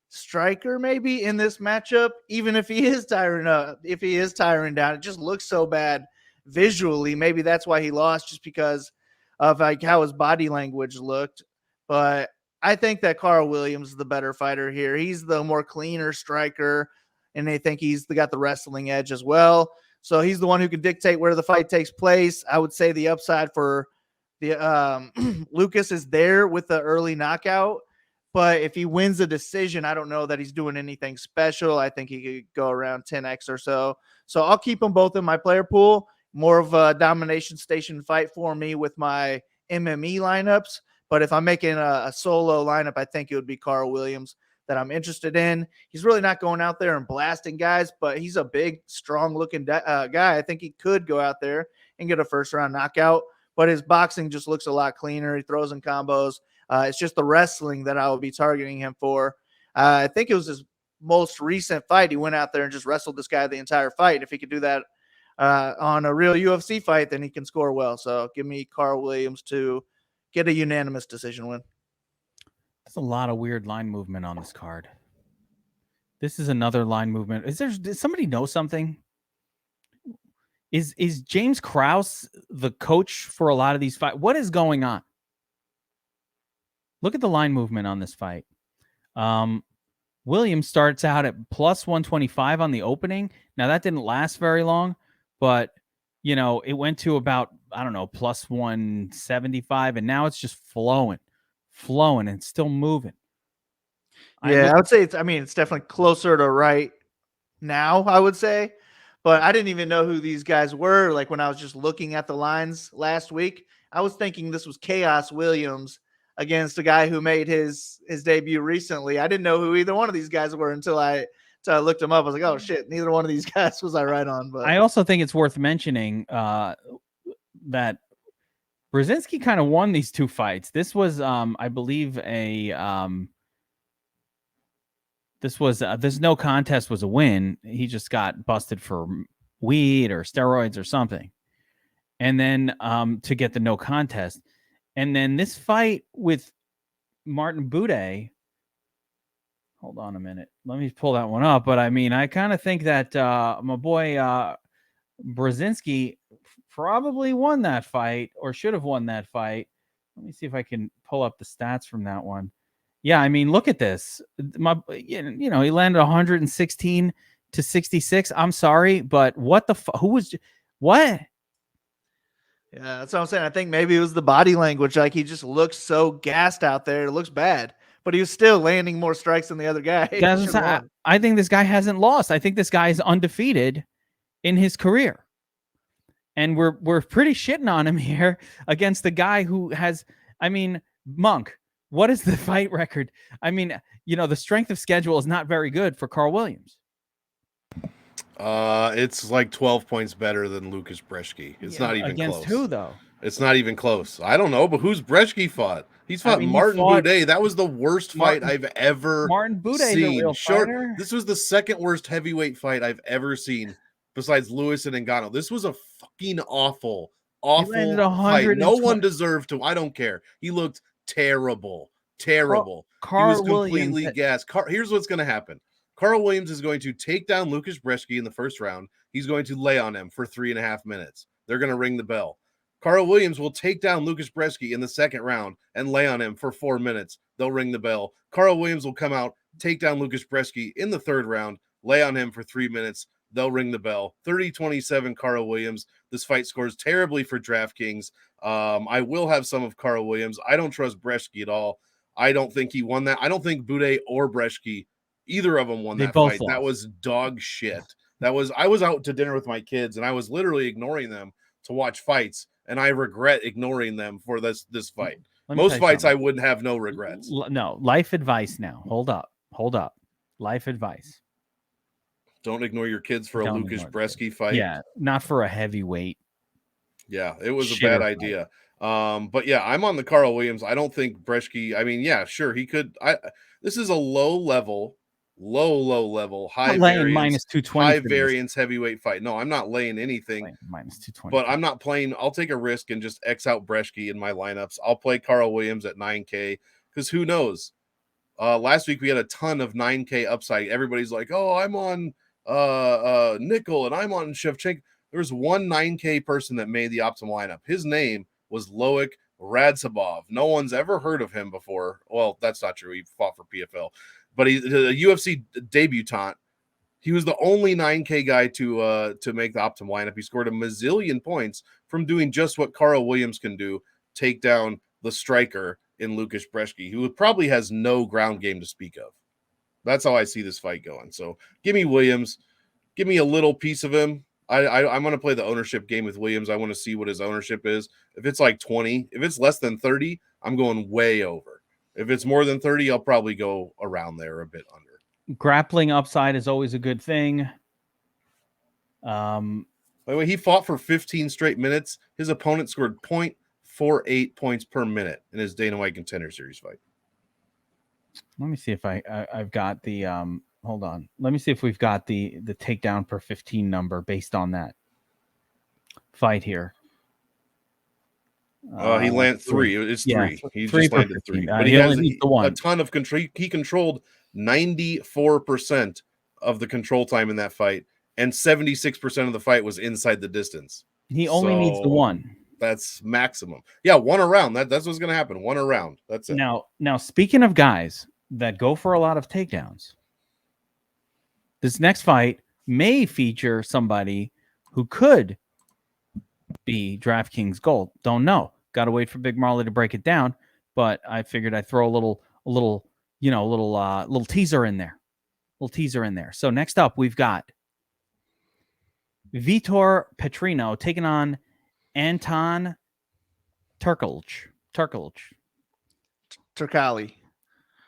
striker maybe in this matchup, even if he is tiring down. It just looks so bad visually. Maybe that's why he lost, just because of like how his body language looked. But I think that Carl Williams is the better fighter here. He's the more cleaner striker, and they think he's got the wrestling edge as well. So he's the one who can dictate where the fight takes place. I would say the upside for the Lucas is there with the early knockout. But if he wins a decision, I don't know that he's doing anything special. I think he could go around 10x or so. So I'll keep them both in my player pool. More of a domination station fight for me with my MME lineups. But if I'm making a solo lineup, I think it would be Carl Williams that I'm interested in. He's really not going out there and blasting guys, but he's a big, strong-looking guy. I think he could go out there and get a first-round knockout. But his boxing just looks a lot cleaner. He throws in combos. It's just the wrestling that I will be targeting him for. I think it was his most recent fight. He went out there and just wrestled this guy the entire fight. If he could do that on a real UFC fight, then he can score well. So give me Carl Williams to get a unanimous decision win. There's a lot of weird line movement on this card. This is another line movement. Does somebody know something? Is James Krause the coach for a lot of these fights? What is going on? Look at the line movement on this fight. Williams starts out at plus 125 on the opening. Now, that didn't last very long, but, it went to about, I don't know, plus 175, and now it's just flowing, and still moving. Yeah, I would say it's definitely closer to right now, I would say. But I didn't even know who these guys were. Like when I was just looking at the lines last week, I was thinking this was Chaos Williams against a guy who made his debut recently. I didn't know who either one of these guys were until I looked them up. I was like, oh shit, neither one of these guys was I right on. But I also think it's worth mentioning that Brzezinski kind of won these two fights. This was, I believe, this no contest was a win. He just got busted for weed or steroids or something. And then to get the no contest. And then this fight with Martin Buday, hold on a minute. Let me pull that one up. But I kind of think that my boy Brzezinski probably won that fight or should have won that fight. Let me see if I can pull up the stats from that one. Yeah, look at this. He landed 116 to 66. I'm sorry, but what the who was what? Yeah, that's what I'm saying. I think maybe it was the body language. Like he just looks so gassed out there. It looks bad, but he was still landing more strikes than the other guy. I think this guy hasn't lost. I think this guy is undefeated in his career. And we're pretty shitting on him here against the guy who has, Monk, what is the fight record? The strength of schedule is not very good for Carl Williams. It's like 12 points better than Lucas Brzezinski. It's not even against close. Who though? It's not even close. I don't know, but who's Brzezinski fought? He's fought Martin Buday. That was the worst fight I've ever Martin Buday, seen. the real fighter. This was the second worst heavyweight fight I've ever seen besides Lewis and Ngannou. This was a fucking awful landed fight. No 120 one deserved to. I don't care. He looked terrible. He was completely gassed. Here's what's going to happen. Carl Williams is going to take down Lucas Brzeski in the first round. He's going to lay on him for 3.5 minutes. They're going to ring the bell. Carl Williams will take down Lucas Brzeski in the second round and lay on him for 4 minutes. They'll ring the bell. Carl Williams will come out, take down Lucas Brzeski in the third round, lay on him for 3 minutes. They'll ring the bell. 30-27 Carl Williams. This fight scores terribly for DraftKings. I will have some of Carl Williams. I don't trust Brzeski at all. I don't think he won that. I don't think Bude or Brzeski, either of them won that fight. Lost. That was dog shit. I was out to dinner with my kids, and I was literally ignoring them to watch fights, and I regret ignoring them for this fight. Most fights, I would have no regrets. No, life advice now. Hold up. Life advice. Don't ignore your kids for a Lucas Brzeski fight. Yeah, not for a heavyweight. Yeah, it was a bad idea. But yeah, I'm on the Carl Williams. I don't think Brzeski, I mean, yeah, sure, he could. This is a low level, high variance, minus 220 high variance heavyweight fight. No, I'm not laying anything. Minus 220. But I'm not playing. I'll take a risk and just X out Brzeski in my lineups. I'll play Carl Williams at 9K because who knows? Last week we had a ton of 9K upside. Everybody's like, oh, I'm on Nickel and I'm on Shevchenko. There's one 9K person that made the optimal lineup. His name was Loic Radzhabov. No one's ever heard of him before. Well, that's not true. He fought for PFL, but he's a UFC debutant. He was the only 9K guy to make the optimal lineup. He scored a mazillion points from doing just what Carl Williams can do, take down the striker in Lucas Brzeski, who probably has no ground game to speak of. That's how I see this fight going. So give me Williams. Give me a little piece of him. I'm going to play the ownership game with Williams. I want to see what his ownership is. If it's like 20, if it's less than 30, I'm going way over. If it's more than 30, I'll probably go around there, a bit under. Grappling upside is always a good thing. By the way, he fought for 15 straight minutes. His opponent scored 0.48 points per minute in his Dana White Contender Series fight. Let me see if I've got the hold on. Let me see if we've got the takedown per 15 number based on that fight here. He landed 3. It's 3. Yeah, he 3 just landed 3. But he has a ton of control. He controlled 94% of the control time in that fight, and 76% of the fight was inside the distance. He only needs the 1. That's maximum. Yeah, 1 around. That's what's going to happen. 1 around. That's it. Now, speaking of guys that go for a lot of takedowns, this next fight may feature somebody who could be DraftKings Gold. Don't know. Got to wait for Big Marley to break it down. But I figured I'd throw a little teaser in there. So next up, we've got Vitor Petrino taking on Anton Turkalj. Turkali.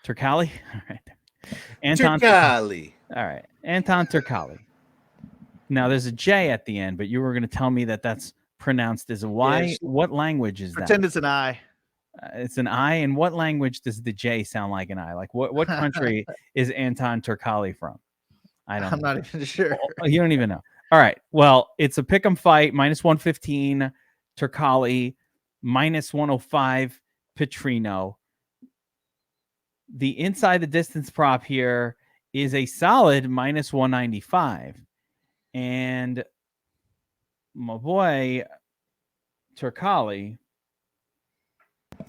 All right. Anton Turkali. All right. Anton Turkali. Now there's a J at the end, but you were going to tell me that that's pronounced as a Y. Yeah, what language is that? Pretend it's an I. It's an I. And what language does the J sound like an I? Like what country is Anton Turkali from? I'm not even sure. You don't even know. All right. Well, it's a pick'em fight, minus 115 Turkali, minus 105 Petrino. The inside the distance prop here is a solid minus 195. And my boy Turkali.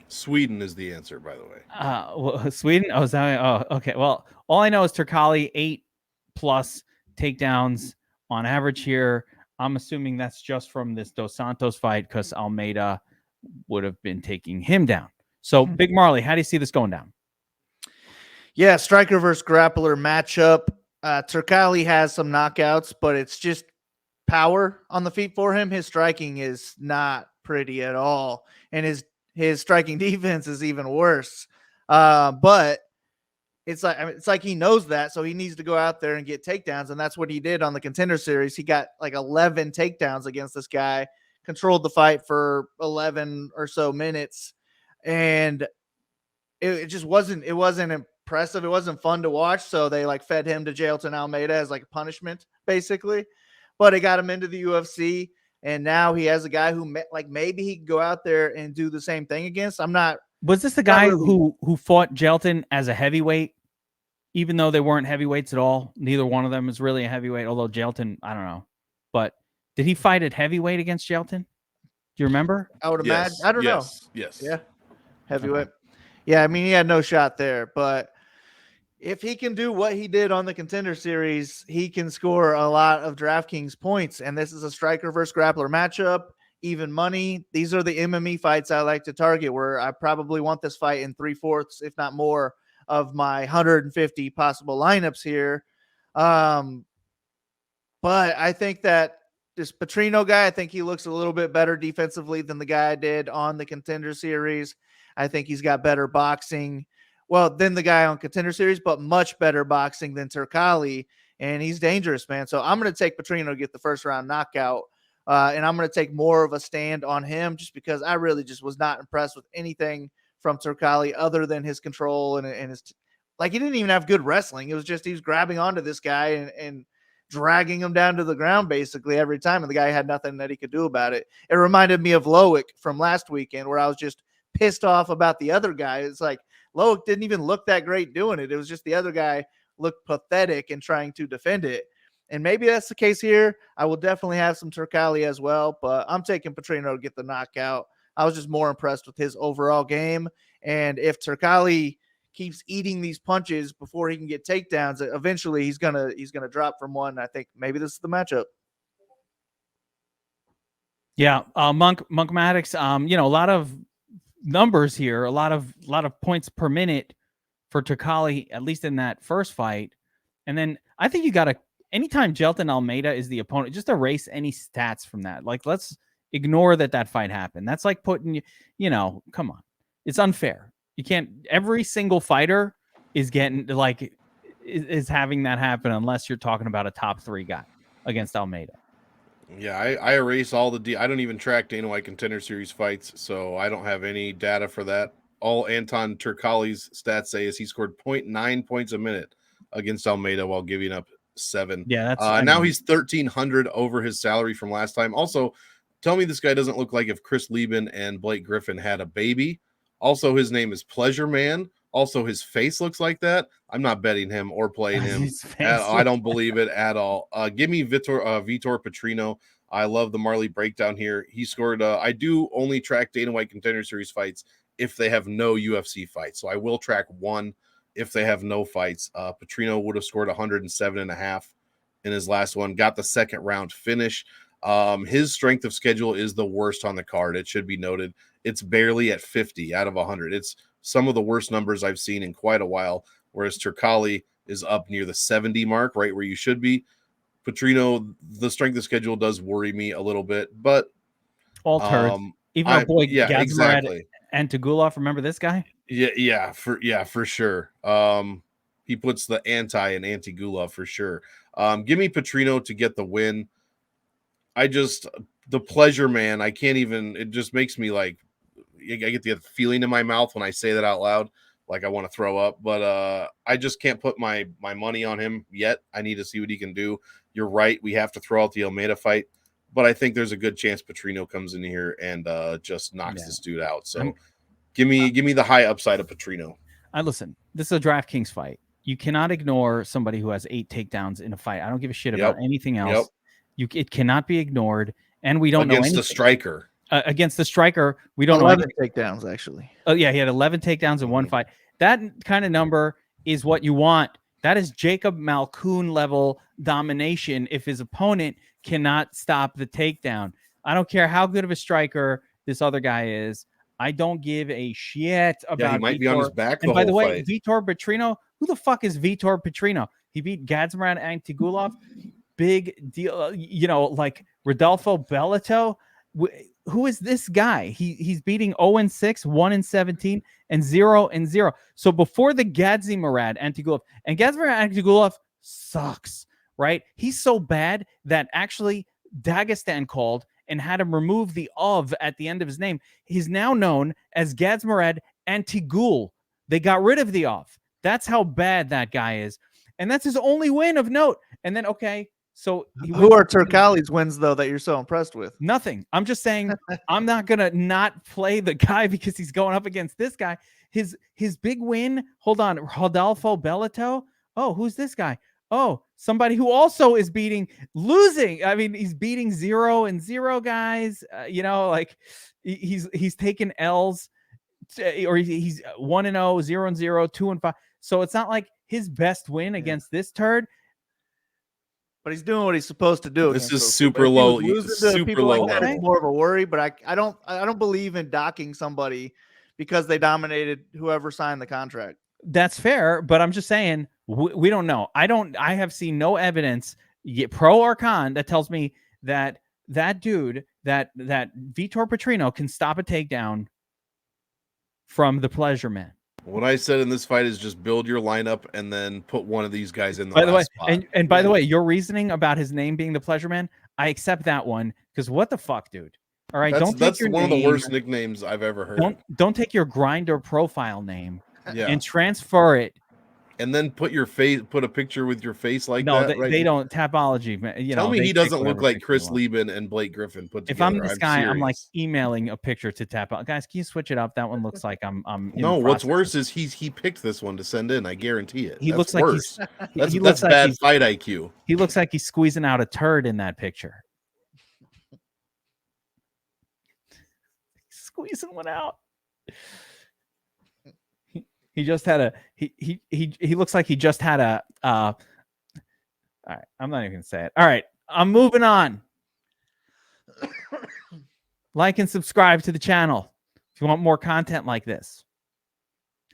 Sweden is the answer, by the way. Well, Sweden? Okay. Well, all I know is Turkali 8+ takedowns on average here. I'm assuming that's just from this Dos Santos fight because Almeida would have been taking him down. So, Big Marley, how do you see this going down? Yeah, striker versus grappler matchup. Turkali has some knockouts, but it's just power on the feet for him. His striking is not pretty at all, and his striking defense is even worse. But it's like he knows that, so he needs to go out there and get takedowns, and that's what he did on the Contender Series. He got like 11 takedowns against this guy, controlled the fight for 11 or so minutes, and it just wasn't impressive. It wasn't fun to watch, so they like fed him to Jailton Almeida as like a punishment, basically. but it got him into the UFC. And now he has a guy who maybe he could go out there and do the same thing against. I'm not. Was this the guy who fought Jelton as a heavyweight, even though they weren't heavyweights at all? Neither one of them is really a heavyweight, although Jelton, I don't know. But did he fight at heavyweight against Jelton? Do you remember? I would imagine. I don't know. Yes. Yeah. Heavyweight. Yeah, I mean, he had no shot there. But if he can do what he did on the Contender Series, he can score a lot of DraftKings points. And this is a striker versus grappler matchup. Even money. These are the MME fights I like to target, where I probably want this fight in 3/4, if not more, of my 150 possible lineups here. But I think that this Petrino guy, I think he looks a little bit better defensively than the guy I did on the Contender Series. I think he's got better boxing, than the guy on Contender Series, but much better boxing than Turkali, and he's dangerous, man. So I'm going to take Petrino to get the first round knockout. And I'm going to take more of a stand on him just because I really just was not impressed with anything from Turkali other than his control and his he didn't even have good wrestling. It was just he was grabbing onto this guy and dragging him down to the ground basically every time, and the guy had nothing that he could do about it. It reminded me of Loic from last weekend, where I was just pissed off about the other guy. It's like Loic didn't even look that great doing it. It was just the other guy looked pathetic in trying to defend it. And maybe that's the case here. I will definitely have some Turkali as well, but I'm taking Petrino to get the knockout. I was just more impressed with his overall game. And if Turkali keeps eating these punches before he can get takedowns, eventually he's gonna drop from one. I think maybe this is the matchup. Yeah, MonkMMAtics. A lot of numbers here, a lot of points per minute for Turkali, at least in that first fight. And then I think you got to. Anytime Jelton Almeida is the opponent, just erase any stats from that. Let's ignore that fight happened. That's like putting, come on. It's unfair. You can't, every single fighter is getting, is having that happen unless you're talking about a top 3 guy against Almeida. Yeah, I erase all I don't even track Dana White Contender Series fights, so I don't have any data for that. All Anton Turkali's stats say is he scored 0.9 points a minute against Almeida while giving up 7. Yeah, that's now he's 1,300 over his salary from last time. Also, tell me this guy doesn't look like if Chris Lieben and Blake Griffin had a baby. Also, his name is Pleasure Man. Also, his face looks like that. I'm not betting him or playing him. I don't believe it at all. Give me Vitor Petrino. I love the Marley breakdown here. He scored. I do only track Dana White Contender Series fights if they have no UFC fights. So I will track one if they have no fights. Petrino would have scored 107.5 in his last one. Got the second round finish. His strength of schedule is the worst on the card. It should be noted. It's barely at 50 out of 100. It's some of the worst numbers I've seen in quite a while, whereas Turkali is up near the 70 mark, right where you should be. Petrino, the strength of schedule does worry me a little bit, but all turds. Even our boy Gazmarad exactly. and Tagulov, remember this guy? Yeah, for sure. He puts the anti and anti-Gulov for sure. Give me Petrino to get the win. The pleasure, man, I can't even, it just makes me I get the feeling in my mouth when I say that out loud, like I want to throw up, but I just can't put my money on him yet. I need to see what he can do. You're right. We have to throw out the Almeida fight, but I think there's a good chance Petrino comes in here and just knocks this dude out. So give me the high upside of Petrino. Listen, this is a DraftKings fight. You cannot ignore somebody who has 8 takedowns in a fight. I don't give a shit about anything else. It cannot be ignored, and we don't know anything. Against the striker. Against the striker, we don't know 11 takedowns, actually. Oh, yeah, he had 11 takedowns in one fight. That kind of number is what you want. That is Jacob Malkoun level domination if his opponent cannot stop the takedown. I don't care how good of a striker this other guy is. I don't give a shit about he might Vitor. be on his back And by the way, fight. Vitor Petrino, who the fuck is Vitor Petrino? He beat Gadzmarad Antigulov. Big deal, like Rodolfo Bellato. Who is this guy? He's beating 0-6, 1-17, and 0-0. So before the Gadzmarad Antigulov, and Gadzmarad Antigulov sucks, right? He's so bad that actually Dagestan called and had him remove the "of" at the end of his name. He's now known as Gadzmarad Antigul. They got rid of the "of." That's how bad that guy is. And that's his only win of note. And then, okay, So Who are Turkali's wins though that you're so impressed with? Nothing. I'm just saying I'm not gonna not play the guy because he's going up against this guy. His big win. Hold on, Rodolfo Bellato. Oh, who's this guy? Oh, somebody who also is losing. I mean, he's beating 0-0 guys. Like he's taken L's, or he's 1-0, 0-0, 2-5. So it's not like his best win against this turd. But he's doing what he's supposed to do. This is super low. Super low like that, level. it's more of a worry. But I don't believe in docking somebody because they dominated whoever signed the contract. That's fair, but I'm just saying we don't know. I have seen no evidence, pro or con, that tells me that dude, that Vitor Petrino can stop a takedown from the Pleasure Man. What I said in this fight is just build your lineup and then put one of these guys in the by the way, spot. And by the way, your reasoning about his name being the Pleasure Man, I accept that one, because what the fuck, dude? All right, that's one of the worst nicknames I've ever heard. Don't take your Grindr profile name and transfer it. And then put a picture with your face like that. No, they don't. Tapology. Tell me he doesn't look like Chris Lieben and Blake Griffin put together. If I'm this guy, I'm like emailing a picture to Tapology. Guys, can you switch it up? That one looks like I'm no, what's worse is he picked this one to send in. I guarantee it. He looks like worse. That's bad fight IQ. He looks like he's squeezing out a turd in that picture. Squeezing one out. He just had he looks like he just had a all right, I'm not even gonna say it. All right, I'm moving on. Like and subscribe to the channel if you want more content like this.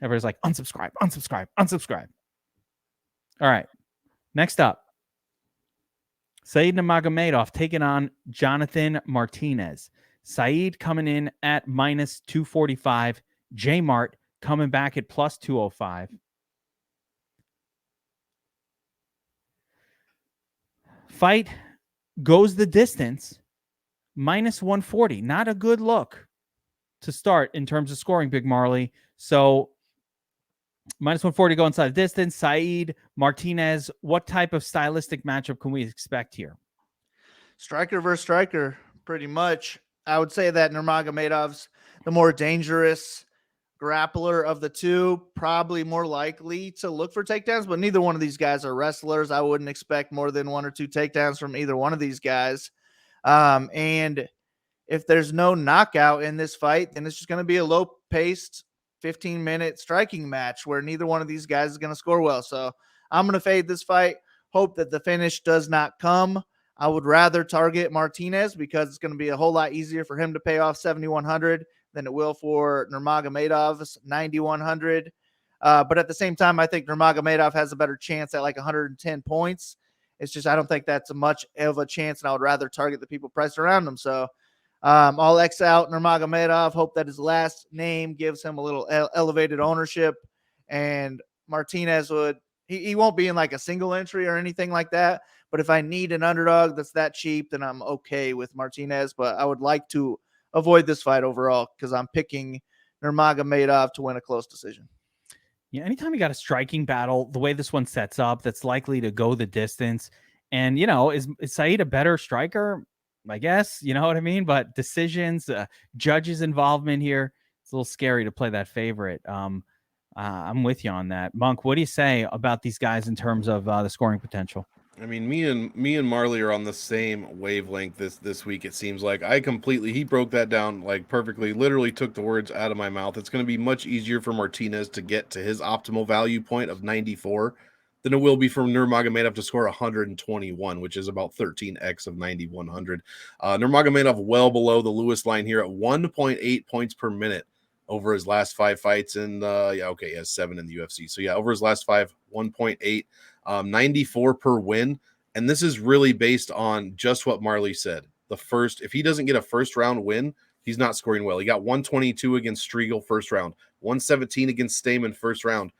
Everybody's like, unsubscribe, unsubscribe, unsubscribe. All right, next up, Said Nurmagomedov taking on Jonathan Martinez. Said coming in at -245. J Mart coming back at +205. Fight goes the distance, -140. Not a good look to start in terms of scoring, Big Marley. So -140 go inside the distance. Said, Martinez, what type of stylistic matchup can we expect here? Striker versus striker, pretty much. I would say that Nurmagomedov's the more dangerous grappler of the two, probably more likely to look for takedowns, but neither one of these guys are wrestlers. I wouldn't expect more than 1 or 2 takedowns from either one of these guys. And if there's no knockout in this fight, then it's just going to be a low-paced 15-minute striking match where neither one of these guys is going to score well. So I'm going to fade this fight, hope that the finish does not come. I would rather target Martinez because it's going to be a whole lot easier for him to pay off 7,100 than it will for Nurmagomedov's 9,100. But at the same time, I think Nurmagomedov has a better chance at like 110 points. It's just I don't think that's much of a chance, and I would rather target the people priced around him. So I'll X out Nurmagomedov, hope that his last name gives him a little elevated ownership. And Martinez he won't be in like a single entry or anything like that. But if I need an underdog that's that cheap, then I'm okay with Martinez. But I would like to avoid this fight overall because I'm picking Nurmagomedov to win a close decision. Yeah, anytime you got a striking battle, the way this one sets up, that's likely to go the distance. And, is Said a better striker? I guess, you know what I mean? But decisions, judges' involvement here, it's a little scary to play that favorite. I'm with you on that. Monk, what do you say about these guys in terms of the scoring potential? I mean, me and Marley are on the same wavelength this week. It seems like he broke that down like perfectly. Literally took the words out of my mouth. It's going to be much easier for Martinez to get to his optimal value point of 94 than it will be for Nurmagomedov to score 121, which is about 13x of 9,100. Nurmagomedov well below the Lewis line here at 1.8 points per minute over his last 5 fights, and he has 7 in the UFC. So over his last 5, 1.8. 94 per win, and this is really based on just what Marley said. If he doesn't get a first round win, he's not scoring well. He got 122 against Striegel first round, 117 against Stamen first round,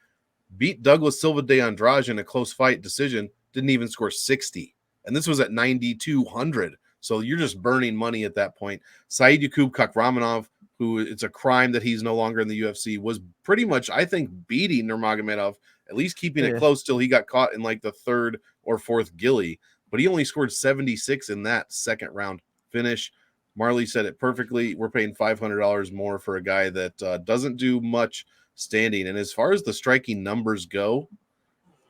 beat Douglas Silva de Andrade in a close fight decision, didn't even score 60, and this was at 9,200. So you're just burning money at that point. Said Yakub Kakhramonov, who it's a crime that he's no longer in the UFC, was pretty much, I think, beating Nurmagomedov, at least keeping it close till he got caught in like the 3rd or 4th gilly. but he only scored 76 in that second round finish. Marley said it perfectly. We're paying $500 more for a guy that doesn't do much standing. And as far as the striking numbers go,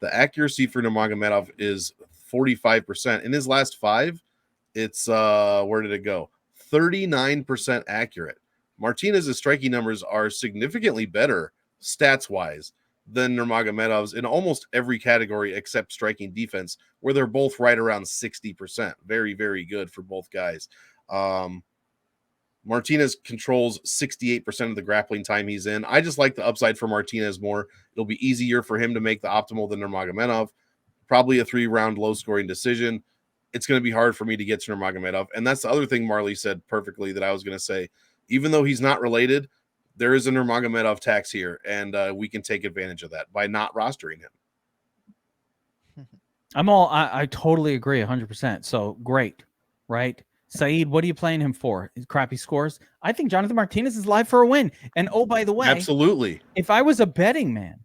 the accuracy for Nurmagomedov is 45%. In his last 5, it's where did it go? 39% accurate. Martinez's striking numbers are significantly better stats-wise than Nurmagomedov's in almost every category except striking defense, where they're both right around 60%. Very, very good for both guys. Martinez controls 68% of the grappling time he's in. I just like the upside for Martinez more. It'll be easier for him to make the optimal than Nurmagomedov. Probably a 3-round low-scoring decision. It's going to be hard for me to get to Nurmagomedov. And that's the other thing Marley said perfectly that I was going to say. Even though he's not related, there is a Nurmagomedov tax here, and we can take advantage of that by not rostering him. I totally agree 100%. So great, right? Saeed, what are you playing him for? Crappy scores? I think Jonathan Martinez is live for a win. And oh, by the way, absolutely. If I was a betting man,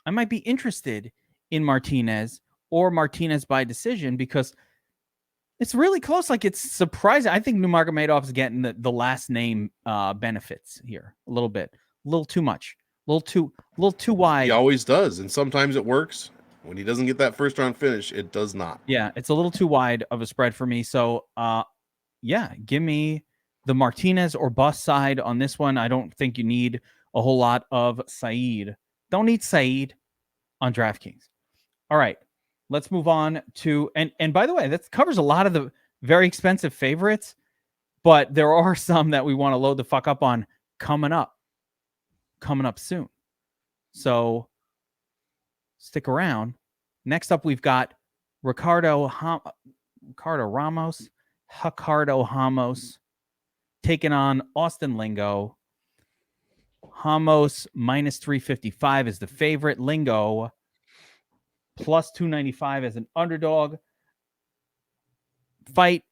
I might be interested in Martinez or Martinez by decision because it's really close. Like, it's surprising. I think Nurmagomedov's getting the last name benefits here a little bit, a little too much, a little too wide. He always does, and sometimes it works. When he doesn't get that first round finish, it does not. Yeah, it's a little too wide of a spread for me. So, yeah, give me the Martinez or bust side on this one. I don't think you need a whole lot of Saeed. Don't need Saeed on DraftKings. All right, let's move on to and by the way, that covers a lot of the very expensive favorites, but there are some that we want to load the fuck up on coming up soon. So stick around. Next up, we've got Ricardo Ramos taking on Austin Lingo. Ramos minus 355 is the favorite. Lingo plus 295 as an underdog. Fight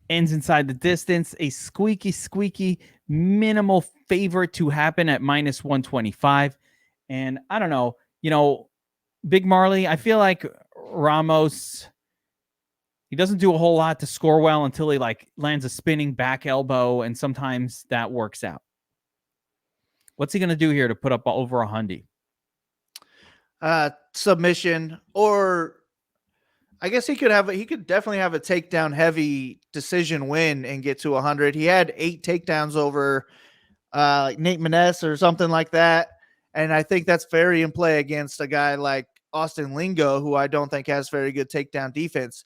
ends inside the distance. A squeaky minimal favorite to happen at minus 125. And I don't know, Big Marley, I feel like Ramos, he doesn't do a whole lot to score well until he lands a spinning back elbow, and sometimes that works out. What's he going to do here to put up over 100? Submission, or I guess he could definitely have a takedown heavy decision win and get to 100. He had 8 takedowns over Nate Maness or something like that. And I think that's very in play against a guy like Austin Lingo, who I don't think has very good takedown defense.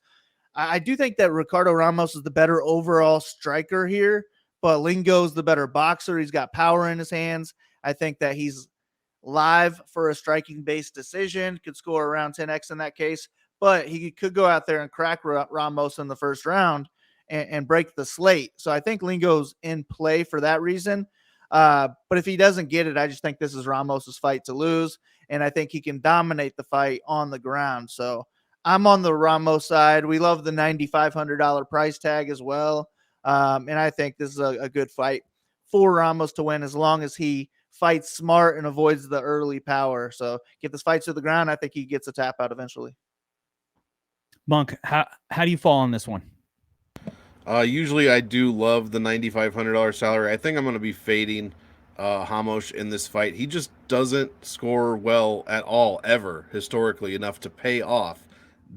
I do think that Ricardo Ramos is the better overall striker here, but Lingo's the better boxer. He's got power in his hands. I think that he's live for a striking-based decision, could score around 10x in that case, but he could go out there and crack Ramos in the first round and break the slate. So I think Lingo's in play for that reason. But if he doesn't get it, I just think this is Ramos's fight to lose, and I think he can dominate the fight on the ground. So I'm on the Ramos side. We love the $9,500 price tag as well, and I think this is a good fight for Ramos to win as long as he fights smart and avoids the early power. So get this fight to the ground. I think he gets a tap out eventually. Monk, how do you fall on this one? Usually I do love the $9,500 salary. I think I'm going to be fading Ramos in this fight. He just doesn't score well at all, ever, historically, enough to pay off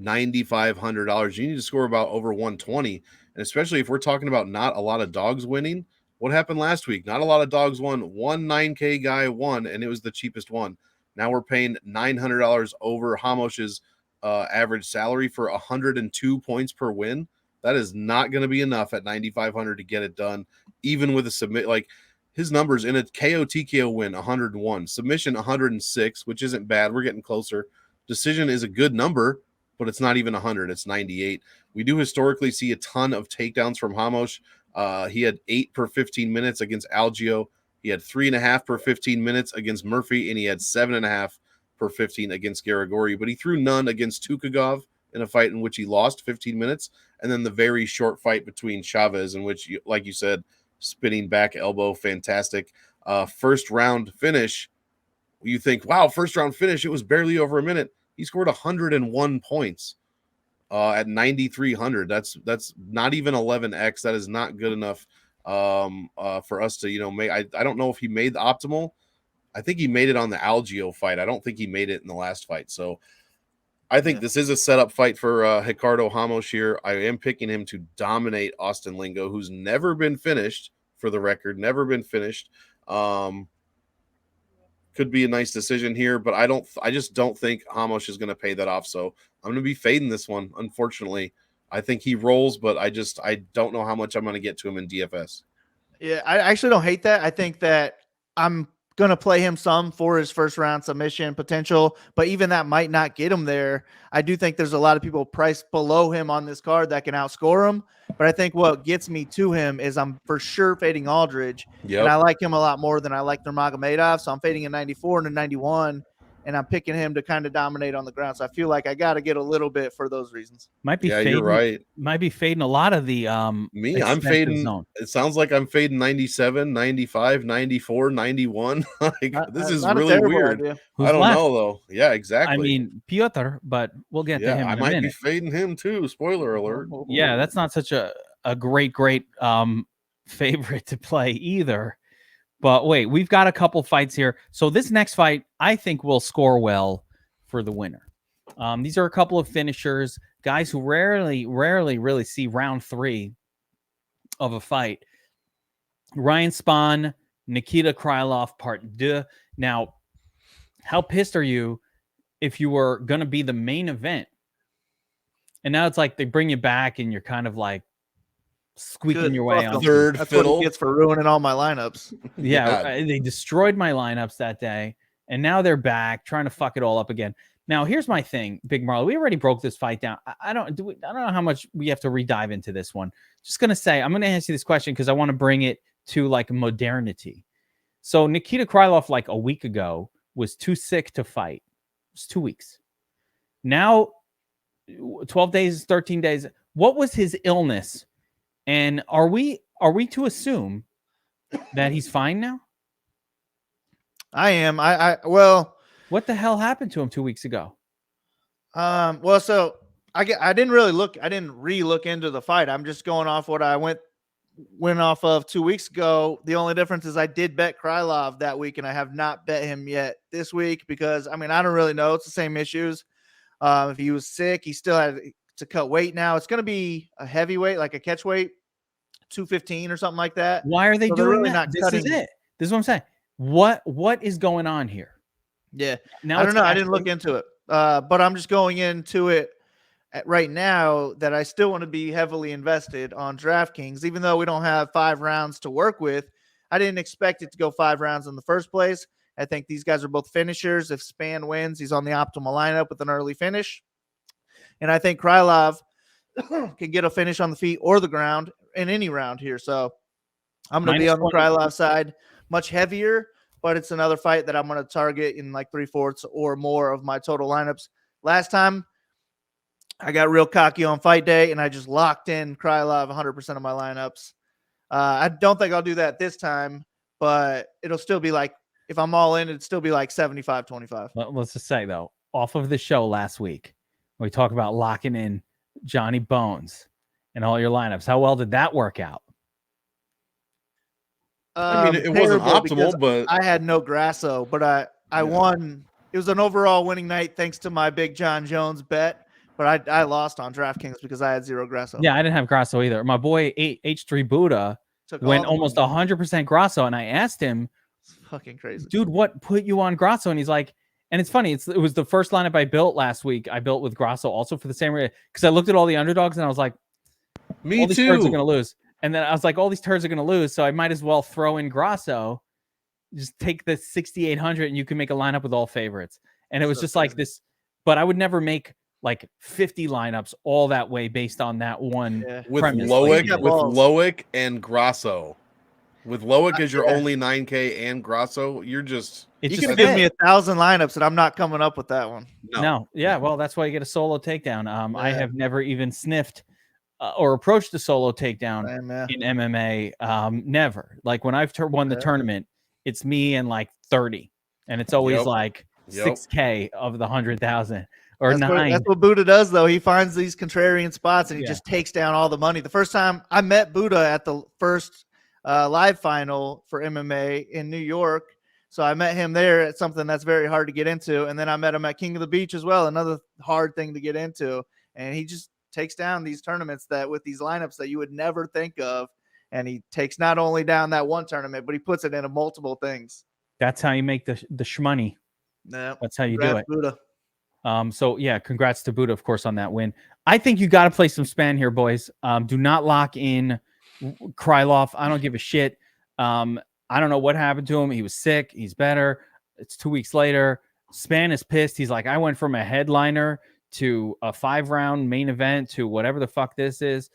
$9,500. You need to score about over 120. And especially if we're talking about not a lot of dogs winning. What happened last week? Not a lot of dogs won. One 9K guy won, and it was the cheapest one. Now we're paying $900 over Ramos's average salary for 102 points per win. That is not going to be enough at 9,500 to get it done, even with a submit. Like, his numbers in a KO TKO win, 101, submission 106, which isn't bad. We're getting closer. Decision is a good number, but it's not even 100. It's 98. We do historically see a ton of takedowns from Ramos. He had 8 per 15 minutes against Algio. He had 3.5 per 15 minutes against Murphy, and he had 7.5 per 15 against Garagori. But he threw none against Tukagov in a fight in which he lost 15 minutes, and then the very short fight between Chavez, in which, like you said, spinning back elbow, fantastic. First round finish, you think, wow, first round finish, it was barely over a minute. He scored 101 points at 9,300. That's not even 11x. That is not good enough for us to make. I don't know if he made the optimal. I think he made it on the Algeo fight. I don't think he made it in the last fight. So I think this is a setup fight for Ricardo Ramos here. I am picking him to dominate Austin Lingo, who's never been finished, for the record, never been finished. Could be a nice decision here, but I just don't think Ramos is going to pay that off. So I'm going to be fading this one. Unfortunately, I think he rolls, but I don't know how much I'm going to get to him in DFS. Yeah, I actually don't hate that. I think that I'm going to play him some for his first round submission potential, but even that might not get him there. I do think there's a lot of people priced below him on this card that can outscore him, but I think what gets me to him is I'm for sure fading Aldridge, and I like him a lot more than I like Nurmagomedov, so I'm fading a 94 and a 91, and I'm picking him to kind of dominate on the ground. So I feel like I got to get a little bit for those reasons. Might be fading, you're right. Might be fading a lot of the I'm fading zone. It sounds like I'm fading 97, 95, 94, 91. This is really weird. I don't know though. Yeah, exactly. I mean, Piotr, but we'll get to him in I a might minute. be fading him too. Spoiler alert. Yeah, that's not such a great favorite to play either. But wait, we've got a couple fights here. So this next fight, I think, will score well for the winner. These are a couple of finishers, guys who rarely really see round 3 of a fight. Ryan Spahn, Nikita Krylov, part 2. Now, how pissed are you if you were going to be the main event? And now it's like they bring you back and you're kind of like squeaking your way on third That's fiddle. What he gets for ruining all my lineups. Yeah, they destroyed my lineups that day, and now they're back trying to fuck it all up again. Now, here's my thing, Big Marley. We already broke this fight down. I don't know how much we have to redive into this one. Just gonna say, I'm gonna ask you this question because I want to bring it to like modernity. So Nikita Krylov, like a week ago, was too sick to fight. It was 2 weeks. Now, 12 days, 13 days. What was his illness? And are we to assume that he's fine now? I am. Well, what the hell happened to him 2 weeks ago? Well, so I didn't re-look into the fight. I'm just going off what I went off of 2 weeks ago. The only difference is I did bet Krylov that week, and I have not bet him yet this week because I don't really know. It's the same issues. If he was sick, he still had to cut weight. Now it's going to be a heavyweight, like a catch weight, 215 or something like that. Why are they doing really that? This is it. This is what I'm saying. What is going on here? Yeah. Now I don't know. I didn't look into it. But I'm just going into it right now that I still want to be heavily invested on DraftKings, even though we don't have 5 rounds to work with. I didn't expect it to go 5 rounds in the first place. I think these guys are both finishers. If Spann wins, he's on the optimal lineup with an early finish. And I think Krylov can get a finish on the feet or the ground in any round here. So I'm going to be on the Krylov side, much heavier, but it's another fight that I'm going to target in like 3/4 or more of my total lineups. Last time, I got real cocky on fight day, and I just locked in Krylov 100% of my lineups. I don't think I'll do that this time, but it'll still be like, if I'm all in, it'd still be like 75-25. Let's just say, though, off of the show last week, we talked about locking in Johnny Bones and all your lineups. How well did that work out? It wasn't optimal, but I had no Grasso, but I won. It was an overall winning night thanks to my big John Jones bet, but I lost on DraftKings because I had 0 Grasso. Yeah, I didn't have Grasso either. My boy H3 Buddha went almost 100% Grasso, and I asked him, it's fucking crazy, dude, what put you on Grasso? And he's like, and it's funny, it was the first lineup I built last week. I built with Grasso also for the same reason, because I looked at all the underdogs and I was like, me all too. These turds are going to lose. And then I was like, all these turds are going to lose, so I might as well throw in Grasso. Just take the 6,800 and you can make a lineup with all favorites. And it was just like this, but I would never make like 50 lineups all that way based on that one with premise. Loic and Grasso. With Loic as your only 9K and Grasso, you can give me 1,000 lineups and I'm not coming up with that one. No. Yeah, well, that's why you get a solo takedown. I have never even sniffed or approached a solo takedown in MMA. Never. Like when I've won the tournament, it's me and like 30, and it's always like 6K of the 100,000. or That's 9. That's what Buddha does, though. He finds these contrarian spots and he Yeah. just takes down all the money. The first time I met Buddha at the first live final for MMA in New York. So I met him there at something that's very hard to get into. And then I met him at King of the Beach as well, another hard thing to get into. And he just takes down these tournaments that with these lineups that you would never think of. And he takes not only down that one tournament, but he puts it into multiple things. That's how you make the shmoney. Yeah, That's how you do it. Buddha. So yeah, congrats to Buddha, of course, on that win. I think you got to play some span here, boys. Do not lock in Krylov. I don't give a shit. I don't know what happened to him. He was sick. He's better. It's 2 weeks later. Span is pissed. He's like, I went from a headliner to a 5-round main event to whatever the fuck this is.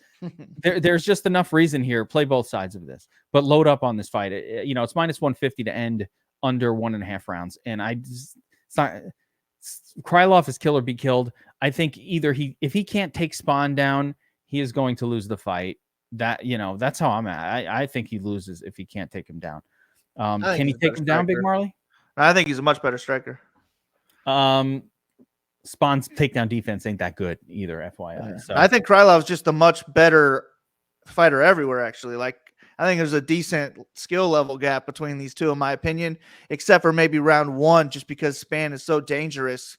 There's just enough reason here. Play both sides of this, but load up on this fight. It's minus 150 to end under 1.5 rounds. And it's not, Krylov is kill or be killed. I think either if he can't take Spawn down, he is going to lose the fight. That's how I'm at. I think he loses if he can't take him down. Can he take him down, Big Marley? I think he's a much better striker. Spawn's takedown defense ain't that good either, FYI. Yeah. So I think Krylov's just a much better fighter everywhere, actually. Like, I think there's a decent skill level gap between these two, in my opinion, except for maybe round 1, just because Span is so dangerous.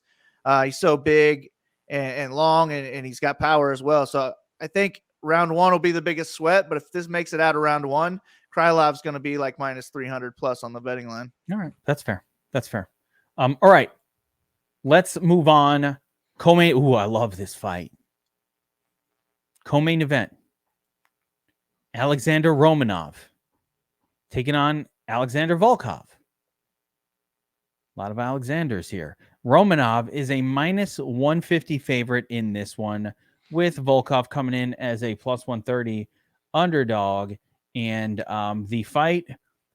He's so big and long, and he's got power as well. So I think round 1 will be the biggest sweat, but if this makes it out of round 1, Krylov's going to be like minus 300 plus on the betting line. All right. That's fair. All right. Let's move on. Co-main. Ooh, I love this fight. Co-main event. Alexander Romanov taking on Alexander Volkov. A lot of Alexanders here. Romanov is a minus 150 favorite in this one, with Volkov coming in as a plus 130 underdog. And the fight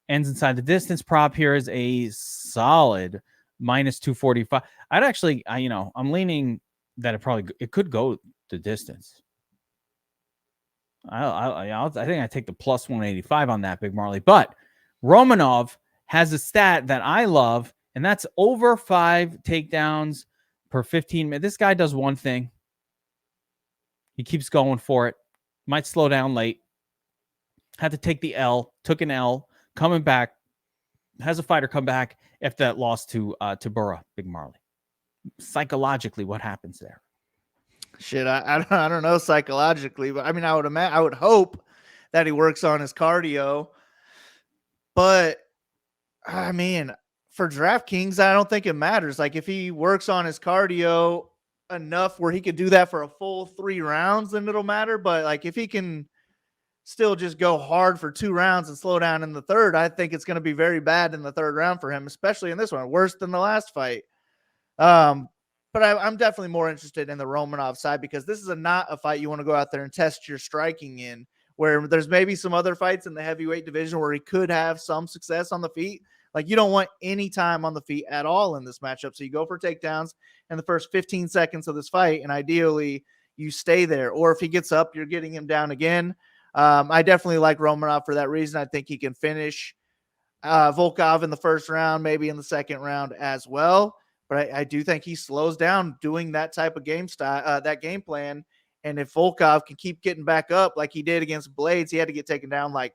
ends inside the distance. Prop here is a solid minus 245. I'm leaning that it could go the distance. I think I take the plus 185 on that, Big Marley. But Romanov has a stat that I love, and that's over 5 takedowns per 15 minutes. This guy does one thing. He keeps going for it. Might slow down late. Had to take the L. Took an L. Coming back. Has a fighter come back after that loss to Burra, Big Marley. Psychologically, what happens there? Shit, I don't know psychologically, but I mean, I would hope that he works on his cardio. But I mean, for DraftKings, I don't think it matters. Like, if he works on his cardio enough where he could do that for a full 3 rounds, then it'll matter. But like, if he can still just go hard for 2 rounds and slow down in the third, I think it's going to be very bad in the 3rd round for him, especially in this one, worse than the last fight. But I'm definitely more interested in the Romanov side, because this is not a fight you want to go out there and test your striking in, where there's maybe some other fights in the heavyweight division where he could have some success on the feet. Like, you don't want any time on the feet at all in this matchup. So you go for takedowns in the first 15 seconds of this fight, and ideally you stay there. Or if he gets up, you're getting him down again. I definitely like Romanov for that reason. I think he can finish Volkov in the 1st round, maybe in the 2nd round as well. But I do think he slows down doing that type of game style, that game plan. And if Volkov can keep getting back up like he did against Blades, he had to get taken down like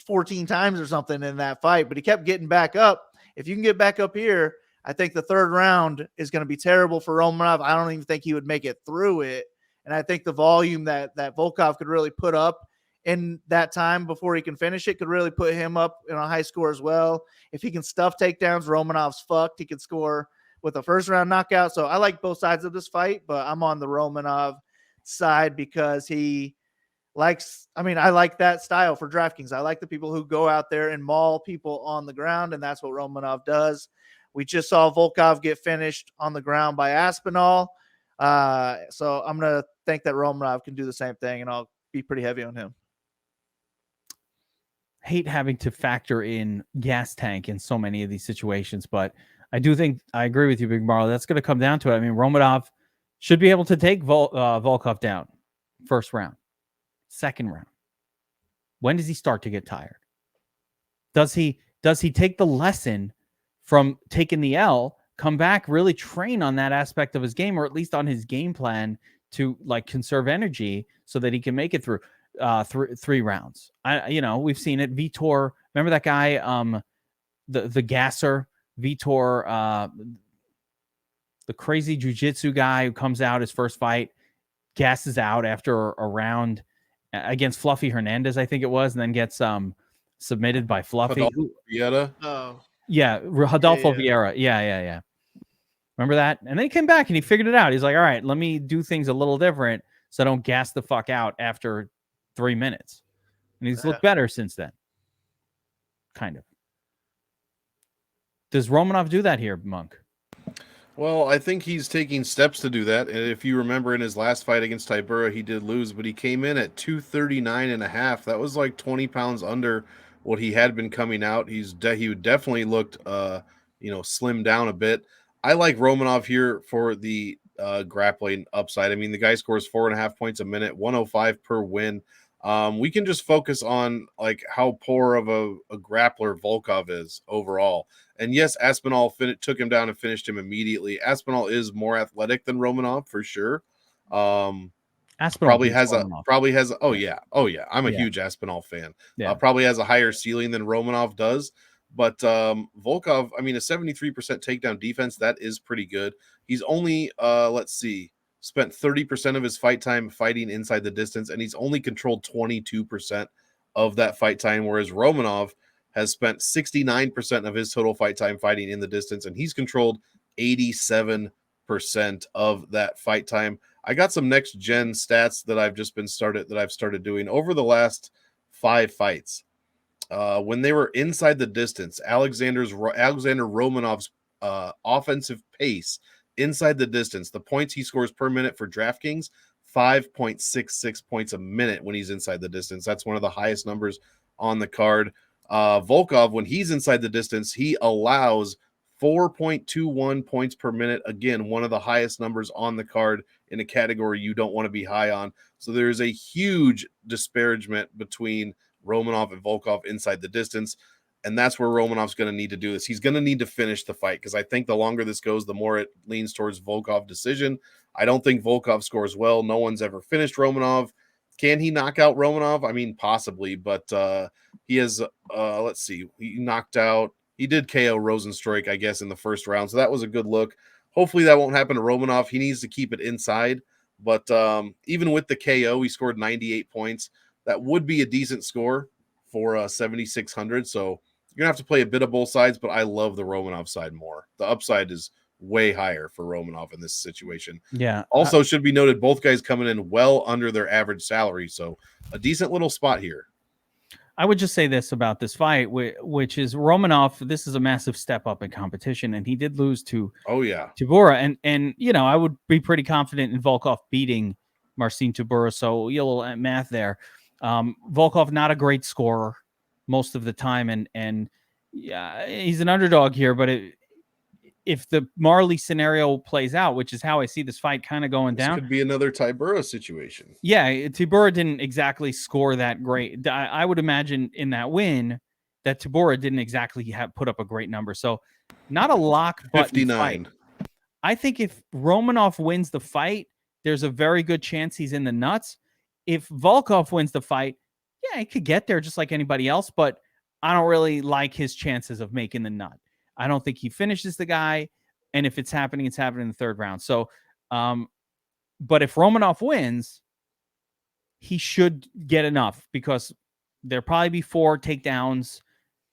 14 times or something in that fight, but he kept getting back up. If you can get back up here, I think the 3rd round is going to be terrible for Romanov. I don't even think he would make it through it. And I think the volume that Volkov could really put up in that time before he can finish it could really put him up in a high score as well. If he can stuff takedowns, Romanov's fucked. He could score with a 1st round knockout. So I like both sides of this fight, but I'm on the Romanov side because I like that style for DraftKings. I like the people who go out there and maul people on the ground, and that's what Romanov does. We just saw Volkov get finished on the ground by Aspinall. So I'm going to think that Romanov can do the same thing, and I'll be pretty heavy on him. Hate having to factor in gas tank in so many of these situations, but I do think I agree with you, Big Marley. That's going to come down to it. I mean, Romanov should be able to take Volkov down 1st round, 2nd round. When does he start to get tired? Does he take the lesson from taking the L come back, really train on that aspect of his game, or at least on his game plan to like conserve energy so that he can make it through three rounds. We've seen it. Vitor, remember that guy, the gasser, Vitor, the crazy jiu-jitsu guy who comes out his first fight, gasses out after a round against Fluffy Hernandez, I think it was, and then gets submitted by Fluffy. Oh. Yeah, Rodolfo Vieira. Yeah. Remember that? And then he came back and he figured it out. He's like, all right, let me do things a little different so I don't gas the fuck out after 3 minutes. And he's looked better since then. Kind of. Does Romanov do that here, Monk? Well, I think he's taking steps to do that. And if you remember in his last fight against Tybura, he did lose, but he came in at 239.5. That was like 20 pounds under what he had been coming out. He definitely looked, slimmed down a bit. I like Romanov here for the grappling upside. I mean, the guy scores 4.5 points a minute, 105 per win. We can just focus on like how poor of a grappler Volkov is overall. And yes, Aspinall took him down and finished him immediately. Aspinall is more athletic than Romanov for sure. Aspinall probably has. Oh yeah. I'm a huge Aspinall fan. Yeah. Probably has a higher ceiling than Romanov does. But Volkov, I mean, a 73% takedown defense, that is pretty good. He's only, spent 30% of his fight time fighting inside the distance, and he's only controlled 22% of that fight time, whereas Romanov has spent 69% of his total fight time fighting in the distance, and he's controlled 87% of that fight time. I got some next gen stats that I've started doing over the last 5 fights. When they were inside the distance, Alexander Romanov's offensive pace inside the distance, the points he scores per minute for DraftKings, 5.66 points a minute when he's inside the distance. That's one of the highest numbers on the card. Volkov, when he's inside the distance, he allows 4.21 points per minute. Again, one of the highest numbers on the card in a category you don't want to be high on. So there's a huge disparagement between Romanov and Volkov inside the distance. And that's where Romanov's going to need to do this. He's going to need to finish the fight because I think the longer this goes, the more it leans towards Volkov decision. I don't think Volkov scores well. No one's ever finished Romanov. Can he knock out Romanov? I mean, possibly, but he has, he did KO Rosenstruik, I guess, in the first round. So that was a good look. Hopefully that won't happen to Romanov. He needs to keep it inside. But even with the KO, he scored 98 points. That would be a decent score for 7,600. So you're going to have to play a bit of both sides, but I love the Romanov side more. The upside is way higher for Romanov in this situation. Yeah. Also should be noted, both guys coming in well under their average salary. So a decent little spot here. I would just say this about this fight, which is Romanov. This is a massive step up in competition, and he did lose to Tybura, and I would be pretty confident in Volkov beating Marcin Tybura. So a little math there. Volkov not a great scorer most of the time, and yeah, he's an underdog here. But if the Marley scenario plays out, which is how I see this fight kind of going down, could be another Tybura situation. Yeah, Tybura didn't exactly score that great. I would imagine in that win that Tybura didn't exactly put up a great number. So not a lock, but 59. I think if Romanov wins the fight, there's a very good chance he's in the nuts. If Volkov wins the fight, yeah, he could get there just like anybody else, but I don't really like his chances of making the nut. I don't think he finishes the guy, and if it's happening in the third round. So, but if Romanov wins, he should get enough because there'll probably be 4 takedowns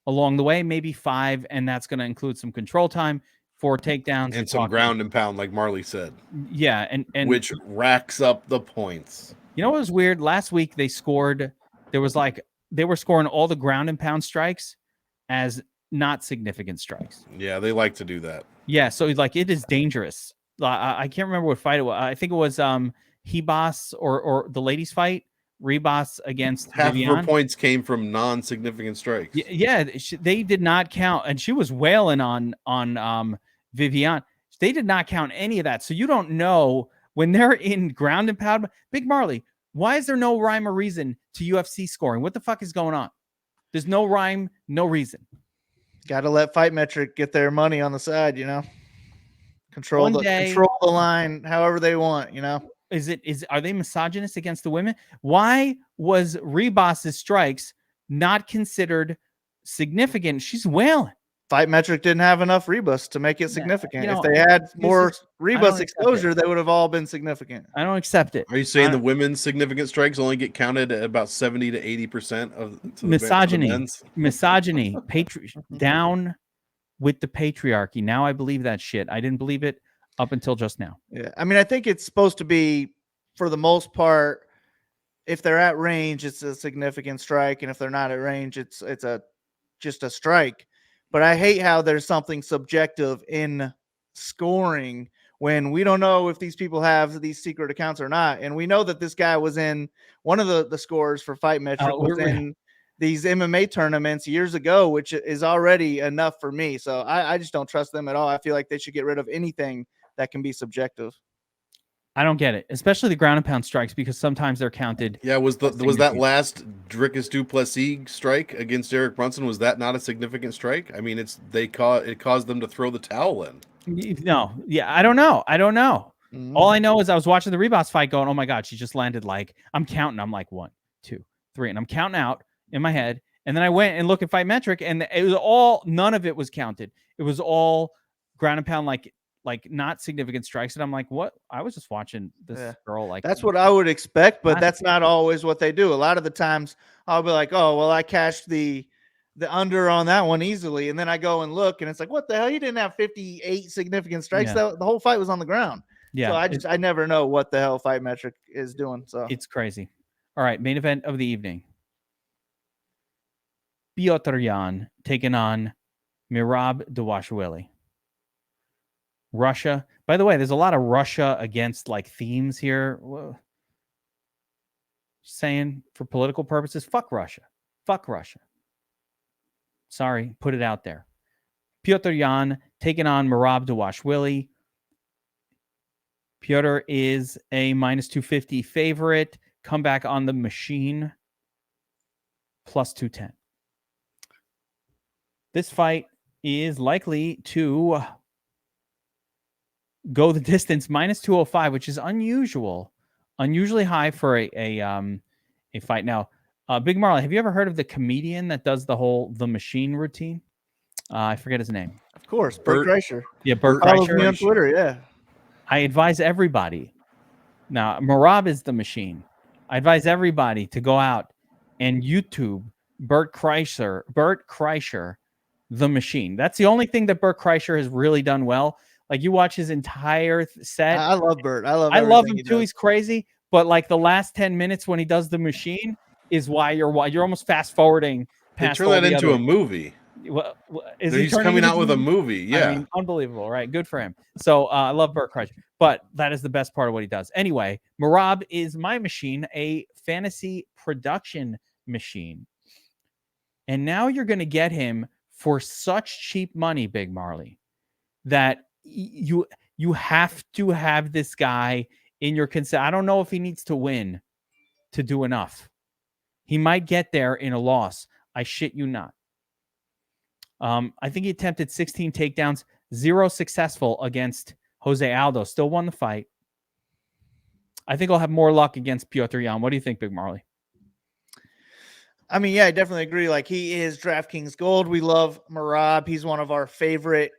along the way, maybe 5, and that's going to include some control time, 4 takedowns. And some ground and pound, like Marley said. Yeah, and which racks up the points. You know what was weird? Last week they were scoring all the ground and pound strikes as not significant strikes. Yeah, they like to do that. Yeah, so like it is dangerous. I can't remember what fight it was. I think it was Hebas or the ladies fight, Rebas against half Vivian. of her points came from non-significant strikes. Yeah, they did not count, and she was wailing on Vivian. They did not count any of that, so you don't know when they're in ground and pound. Big Marley, why is there no rhyme or reason to UFC scoring? What the fuck is going on? There's no rhyme, no reason. Got to let Fight Metric get their money on the side, control the line however they want, you know. Are they misogynist against the women? Why was Rebos's strikes not considered significant? She's wailing. Fight Metric didn't have enough rebus to make it significant. If they had more rebus exposure, they would have all been significant. I don't accept it. Are you saying the women's significant strikes only get counted at about 70 to 80% of misogyny? Misogyny, down with the patriarchy. Now I believe that shit. I didn't believe it up until just now. Yeah, I mean, I think it's supposed to be, for the most part, if they're at range, it's a significant strike, and if they're not at range, it's just a strike. But I hate how there's something subjective in scoring when we don't know if these people have these secret accounts or not. And we know that this guy was in one of the scores for Fight Metric was in these MMA tournaments years ago, which is already enough for me. So I just don't trust them at all. I feel like they should get rid of anything that can be subjective. I don't get it, especially the ground and pound strikes, because sometimes they're counted. Yeah, was that last Dricus du Plessis strike against Eric Brunson, was that not a significant strike? I mean, it caused them to throw the towel in. No, yeah, I don't know. All I know is I was watching the Rebos fight going, oh my God, she just landed, like, I'm counting. I'm like 1, 2, 3, and I'm counting out in my head. And then I went and looked at Fight Metric, and it was none of it was counted. It was all ground and pound, like not significant strikes. And I'm like, what? I was just watching this girl. Like, that's what I would expect, but that's not always what they do. A lot of the times I'll be like, oh, well, I cashed the under on that one easily. And then I go and look, and it's like, what the hell? You didn't have 58 significant strikes. The whole fight was on the ground. Yeah. So I never know what the hell Fight Metric is doing. So it's crazy. All right. Main event of the evening. Petr Yan taking on Merab Dvalishvili. Russia. By the way, there's a lot of Russia against like themes here. Whoa. Saying for political purposes, fuck Russia. Fuck Russia. Sorry, put it out there. Petr Yan taking on Merab Dvalishvili. Petr is a -250 favorite. Comeback on the machine. +210. This fight is likely to go the distance, -205, which is unusually high for a fight. Now, Big Marley, have you ever heard of the comedian that does the machine routine? I forget his name. Of course, Bert Kreischer. Yeah, Bert follows Kreischer. Me on Twitter. Yeah, I advise everybody. Now, Merab is the machine. I advise everybody to go out and YouTube Bert Kreischer, the machine. That's the only thing that Bert Kreischer has really done well. Like, you watch his entire set. I love Bert. I love him too. He's crazy. But like the last 10 minutes when he does the machine is why you're almost fast forwarding past. They turn that into a movie. Well, he's coming out with a movie. Yeah. I mean, unbelievable, right? Good for him. So I love Bert Kreischer, but that is the best part of what he does. Anyway, Merab is my machine, a fantasy production machine. And now you're going to get him for such cheap money, Big Marley, that you have to have this guy in your consider. I don't know if he needs to win to do enough. He might get there in a loss. I shit you not. I think he attempted 16 takedowns, 0 successful against Jose Aldo. Still won the fight. I think I'll have more luck against Petr Yan. What do you think, Big Marley? I mean, yeah, I definitely agree. Like, he is DraftKings gold. We love Merab. He's one of our favorite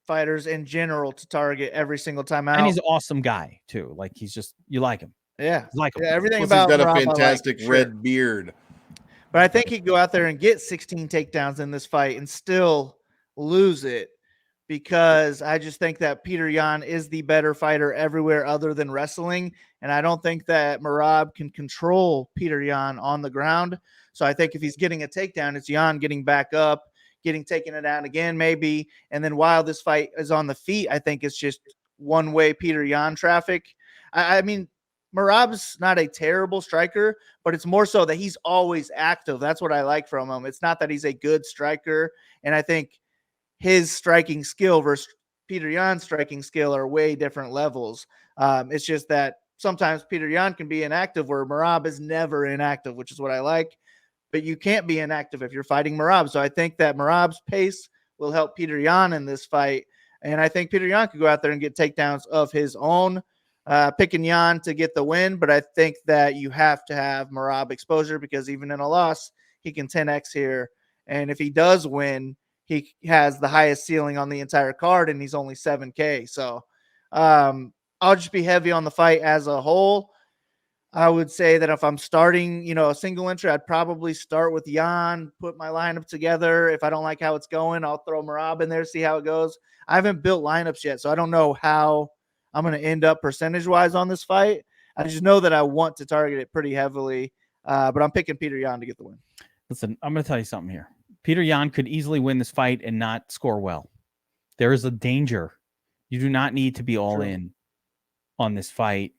fighters in general to target every single time out. And he's an awesome guy too. Like, he's just, you like him. Yeah. Like him. Yeah, everything Plus about he's got Merab, a fantastic red sure. beard. But I think he'd go out there and get 16 takedowns in this fight and still lose it, because I just think that Petr Yan is the better fighter everywhere other than wrestling. And I don't think that Merab can control Petr Yan on the ground. So I think if he's getting a takedown, it's Yan getting back up, taking it out again, maybe. And then while this fight is on the feet, I think it's just one-way Petr Yan traffic. I mean, Merab's not a terrible striker, but it's more so that he's always active. That's what I like from him. It's not that he's a good striker. And I think his striking skill versus Petr Yan's striking skill are way different levels. It's just that sometimes Petr Yan can be inactive where Merab is never inactive, which is what I like. But you can't be inactive if you're fighting Merab. So I think that Merab's pace will help Petr Yan in this fight. And I think Peter Yan could go out there and get takedowns of his own. Picking Yan to get the win, but I think that you have to have Merab exposure because even in a loss, he can 10x here. And if he does win, he has the highest ceiling on the entire card, and he's only 7K. So I'll just be heavy on the fight as a whole. I would say that if I'm starting, a single entry, I'd probably start with Yan, put my lineup together. If I don't like how it's going, I'll throw Merab in there, see how it goes. I haven't built lineups yet, so I don't know how I'm going to end up percentage-wise on this fight. I just know that I want to target it pretty heavily, but I'm picking Peter Yan to get the win. Listen, I'm going to tell you something here. Peter Yan could easily win this fight and not score well. There is a danger. You do not need to be all in on this fight.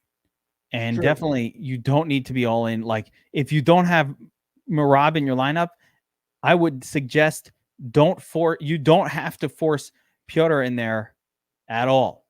And definitely you don't need to be all in. Like, if you don't have Merab in your lineup, I would suggest you don't have to force Piotr in there at all.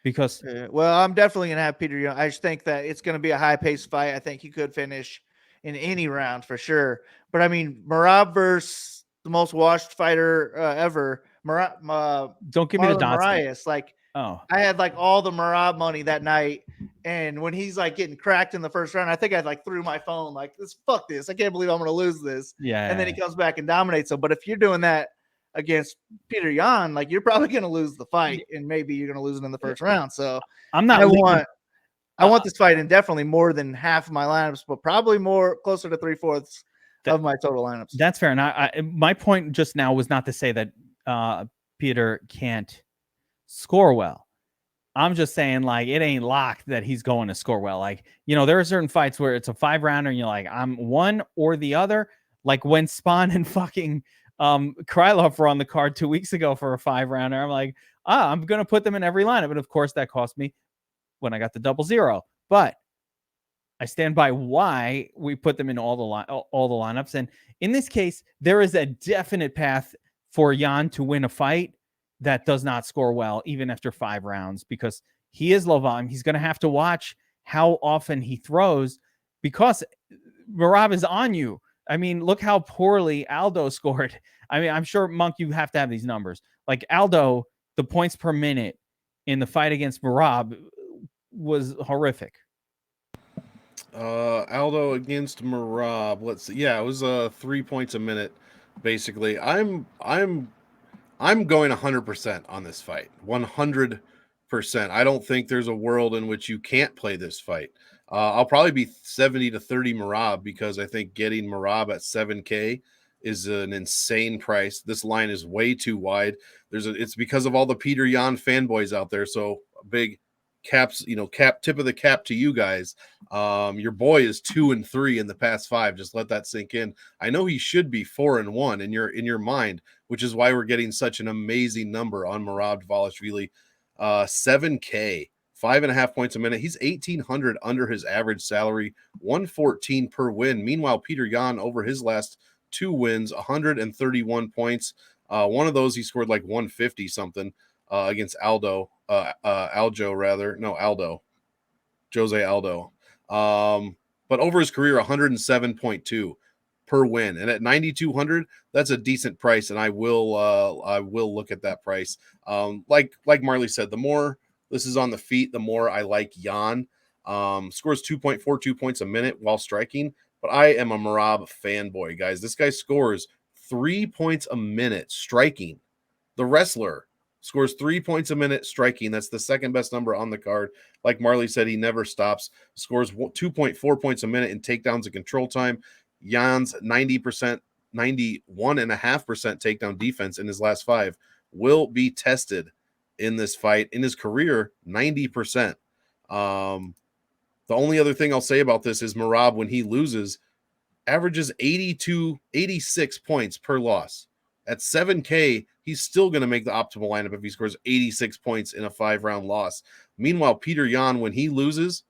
Because well, I'm definitely going to have Peter Yan. I just think that it's going to be a high-paced fight. I think he could finish in any round for sure. But, I mean, Merab versus the most washed fighter ever. Don't give me the dots. Marias. Like, I had like all the Merab money that night. And when he's like getting cracked in the first round, I think I like threw my phone like, fuck this. I can't believe I'm going to lose this. Yeah. And then he comes back and dominates him. But if you're doing that against Peter Yan, like, you're probably going to lose the fight, and maybe you're going to lose it in the first round. So I want this fight in definitely more than half of my lineups, but probably closer to 3/4 of my total lineups. That's fair. And my point just now was not to say that Peter can't score well. I'm just saying, like, it ain't locked that he's going to score well. Like, there are certain fights where it's a 5-rounder and you're like, I'm one or the other. Like when Spawn and fucking Krylov were on the card 2 weeks ago for a 5-rounder. I'm like, I'm going to put them in every lineup. And of course that cost me when I got the 0-0, but I stand by why we put them in all the lineups. And in this case, there is a definite path for Yan to win a fight that does not score well, even after 5 rounds, because he is low volume. He's going to have to watch how often he throws because Merab is on you. I mean, look how poorly Aldo scored. I mean, I'm sure, Monk, you have to have these numbers. Like Aldo, the points per minute in the fight against Merab was horrific. Aldo against Merab. Let's see. Yeah, it was 3 points a minute, basically. I'm going 100% on this fight. 100%. I don't think there's a world in which you can't play this fight. I'll probably be 70 to 30 Merab because I think getting Merab at 7K is an insane price. This line is way too wide. It's because of all the Peter Yan fanboys out there. So big caps, tip of the cap to you guys. Your boy is 2-3 in the past 5. Just let that sink in. I know he should be 4-1 in your mind, which is why we're getting such an amazing number on Merab Dvalishvili. 7K, 5.5 points a minute. He's 1,800 under his average salary, 114 per win. Meanwhile, Peter Yan over his last 2 wins, 131 points. One of those he scored like 150 something against Aldo. Jose Aldo. But over his career, 107.2 per win. And at 9,200, that's a decent price. And I will look at that price. Like Marley said, the more this is on the feet, the more I like Yan. Scores 2.42 points a minute while striking. But I am a Merab fanboy, guys. This guy scores 3 points a minute striking. The wrestler scores 3 points a minute striking. That's the second best number on the card. Like Marley said, he never stops. Scores 2.4 points a minute in takedowns and control time. Jan's 91.5% takedown defense in his last 5 will be tested in this fight. In his career, 90%. The only other thing I'll say about this is Merab, when he loses, averages 86 points per loss. At 7K, he's still going to make the optimal lineup if he scores 86 points in a 5-round loss. Meanwhile, Peter Yan, when he loses,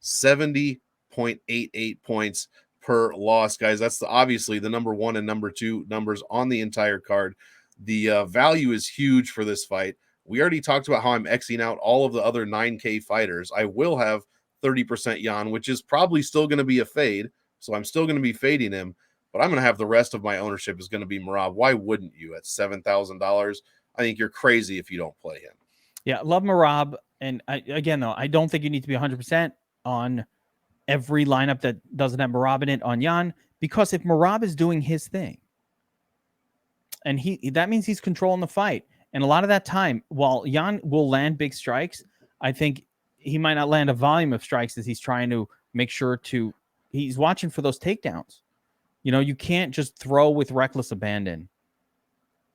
70.88 points per loss, guys. That's obviously the number 1 and number 2 numbers on the entire card. The value is huge for this fight. We already talked about how I'm Xing out all of the other 9K fighters. I will have 30% Yan, which is probably still going to be a fade. So I'm still going to be fading him. But I'm going to have the rest of my ownership is going to be Merab. Why wouldn't you at $7,000? I think you're crazy if you don't play him. Yeah, love Merab. And again, though, I don't think you need to be 100% on every lineup that doesn't have Merab in it on Yan, because if Merab is doing his thing, and that means he's controlling the fight. And a lot of that time, while Yan will land big strikes, I think he might not land a volume of strikes as he's trying to make sure he's watching for those takedowns. You know, you can't just throw with reckless abandon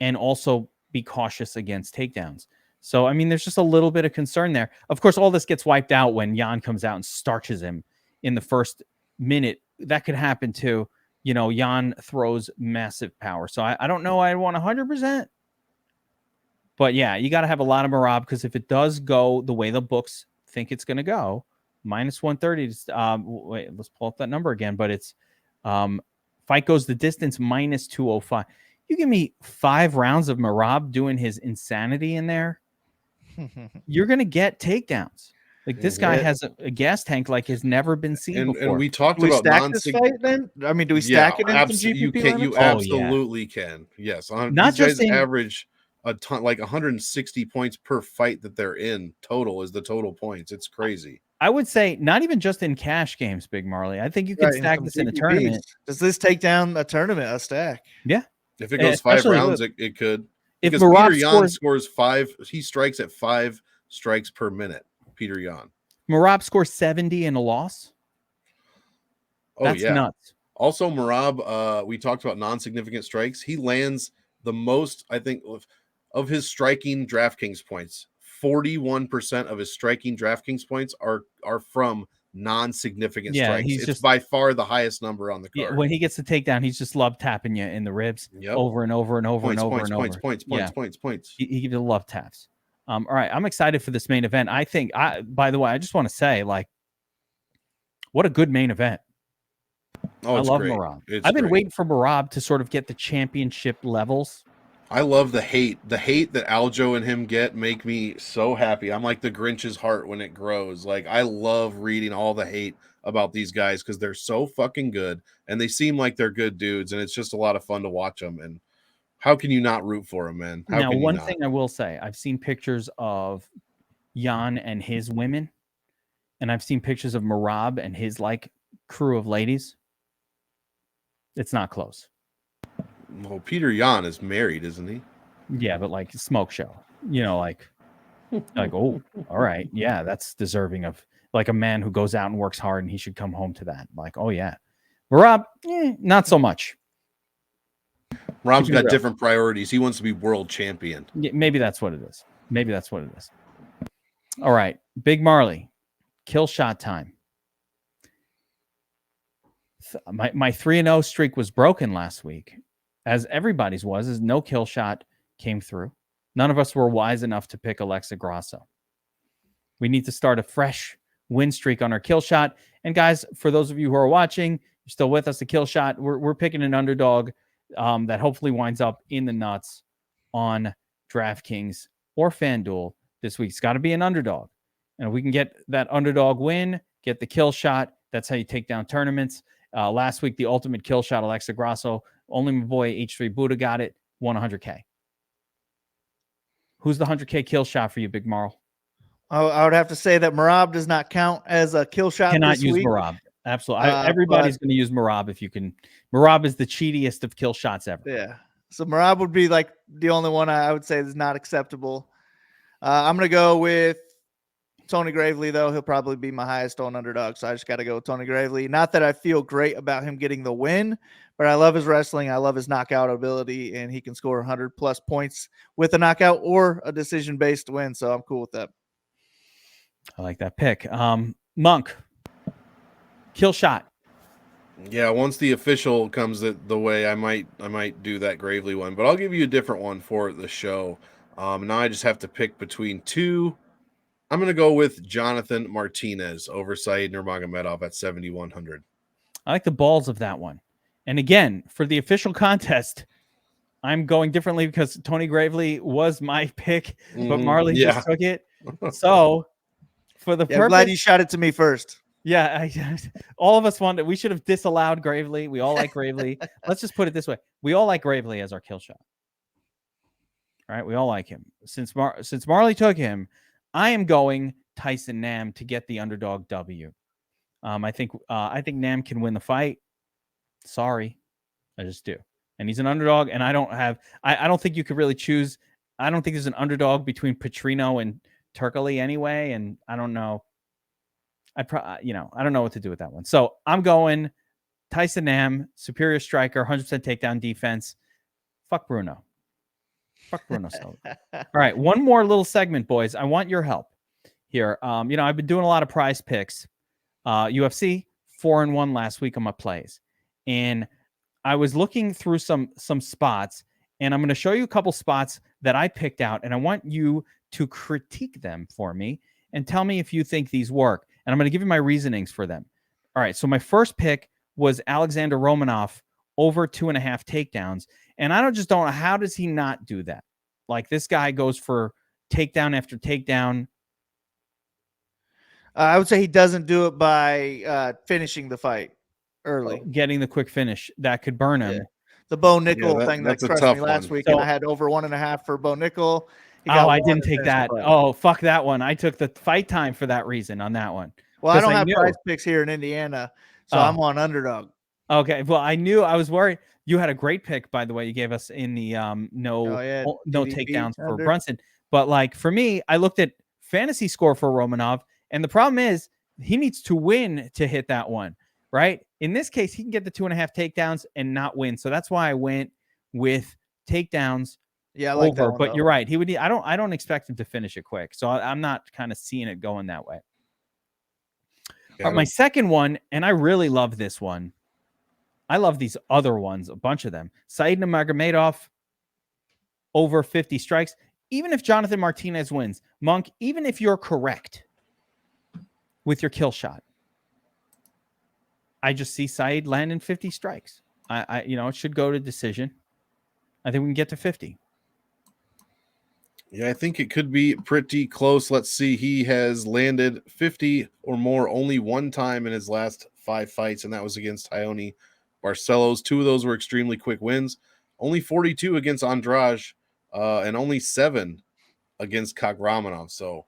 and also be cautious against takedowns. So, I mean, there's just a little bit of concern there. Of course, all this gets wiped out when Yan comes out and starches him in the first minute. That could happen too. You know, Yan throws massive power. So I don't know. I want 100%. But yeah, you got to have a lot of Merab, because if it does go the way the books think it's going to go, minus 130. Wait, let's pull up that number again. But it's fight goes the distance minus 205. You give me 5 rounds of Merab doing his insanity in there, you're going to get takedowns. Like, this guy has a gas tank like has never been seen before. And we talked Do we about stack this fight then? I mean, do we stack it in some GPP you can. limits? You absolutely can. Yes. Not these just guys in average a ton, like 160 points per fight that they're in. Total is the total points. It's crazy. I would say not even just in cash games, Big Marley. I think you can stack this in a tournament. Does this take down a tournament, a stack? Yeah. If it goes 5 rounds, it could. If Because Merab Peter Yan scores 5, he strikes at 5 strikes per minute. Peter Yan. Merab scores 70 in a loss. That's nuts. Also, Merab, we talked about non-significant strikes. He lands the most, I think, of his striking DraftKings points. 41% of his striking DraftKings points are from non-significant strikes. It's just by far the highest number on the card. Yeah, when he gets the takedown, he's just love tapping you in the ribs over and over and over points, and over points, and points, over. Points. He gives you love taps. All right, I'm excited for this main event. I think, by the way, I just want to say, like, what a good main event. Oh, I love great. Merab. I've been waiting for Merab to sort of get the championship levels. I love the hate. The hate that Aljo and him get make me so happy. I'm like the Grinch's heart when it grows. Like, I love reading all the hate about these guys because they're so fucking good and they seem like they're good dudes, and it's just a lot of fun to watch them. And how can you not root for them, man? Now, one thing I will say, I've seen pictures of Yan and his women, and I've seen pictures of Merab and his like crew of ladies. It's not close. Well, Peter Yan is married, isn't he? Yeah, but like smoke show, you know, like, oh, all right, yeah, that's deserving of like a man who goes out and works hard, and he should come home to that. Like, oh yeah, Merab, not so much. Rob's got different priorities. He wants to be world champion. Yeah, maybe that's what it is. Maybe that's what it is. All right, Big Marley, kill shot time. My 3-0 streak was broken last week, as everybody's was, as no kill shot came through. None of us were wise enough to pick Alexa Grasso. We need to start a fresh win streak on our kill shot. And guys, for those of you who are watching, you're still with us, the kill shot, we're picking an underdog that hopefully winds up in the nuts on DraftKings or FanDuel this week. It's got to be an underdog. And if we can get that underdog win, get the kill shot, that's how you take down tournaments. Last week, the ultimate kill shot, Alexa Grasso, only my boy H3 Buddha got it, won 100K. Who's the 100K kill shot for you, Big Marl? I would have to say that Merab does not count as a kill shot. Cannot this use week. Merab. Absolutely. Everybody's going to use Merab if you can. Merab is the cheatiest of kill shots ever. Yeah. So Merab would be like the only one I would say is not acceptable. I'm going to go with Tony Gravely, though. He'll probably be my highest on underdog. So I just got to go with Tony Gravely. Not that I feel great about him getting the win, but I love his wrestling. I love his knockout ability, and he can score 100+ points with a knockout or a decision-based win. So I'm cool with that. I like that pick. Monk, kill shot. Yeah, once the official comes the way, I might do that Gravely one, but I'll give you a different one for the show. Now I just have to pick between two. I'm going to go with Jonathan Martinez over Said Nurmagomedov at 7,100. I like the balls of that one. And again, for the official contest, I'm going differently because Tony Gravely was my pick, but Marley just took it. So for the purpose, I'm glad you shot it to me first. Yeah, all of us wanted. We should have disallowed Gravely. We all like Gravely. Let's just put it this way: we all like Gravely as our kill shot. right? We all like him. Since Marley took him, I am going Tyson Nam to get the underdog W. I think Nam can win the fight. Sorry, I just do. And he's an underdog, and I don't think you could really choose. I don't think there's an underdog between Petrino and Turkey anyway, and I don't know. I don't know what to do with that one. So I'm going Tyson Nam, superior striker, 100% takedown defense. Fuck Bruno. Fuck Bruno Silva. All right, one more little segment, boys. I want your help here. I've been doing a lot of prize picks. UFC 4-1 last week on my plays, and I was looking through some spots, and I'm going to show you a couple spots that I picked out, and I want you to critique them for me and tell me if you think these work. And I'm going to give you my reasonings for them. All right, so my first pick was Alexander Romanov over 2.5 takedowns, and I don't know how does he not do that? Like, this guy goes for takedown after takedown. I would say he doesn't do it by finishing the fight early, getting the quick finish that could burn him. Yeah. The Bo Nickel thing that crushed me last week, and I had over 1.5 for Bo Nickel. I didn't take that. Oh, fuck that one. I took the fight time for that reason on that one. Well, I don't have prize picks here in Indiana, so I'm on underdog. Okay. Well, I was worried. You had a great pick, by the way. You gave us in the no takedowns for Brunson. But like for me, I looked at fantasy score for Romanov, and the problem is he needs to win to hit that one, right? In this case, he can get the 2.5 takedowns and not win. So that's why I went with takedowns. Yeah, I like that one, but you're right. He would. I don't expect him to finish it quick. So I'm not kind of seeing it going that way. My second one, and I really love this one. I love these other ones, a bunch of them. Said Nurmagomedov over 50 strikes. Even if Jonathan Martinez wins, Monk, even if you're correct with your kill shot, I just see Said landing 50 strikes. It should go to decision. I think we can get to 50. Yeah, I think it could be pretty close. Let's see. He has landed 50 or more only one time in his last 5 fights, and that was against Ione Barcelos. 2 of those were extremely quick wins. Only 42 against Andrade, and only 7 against Kagramanov. So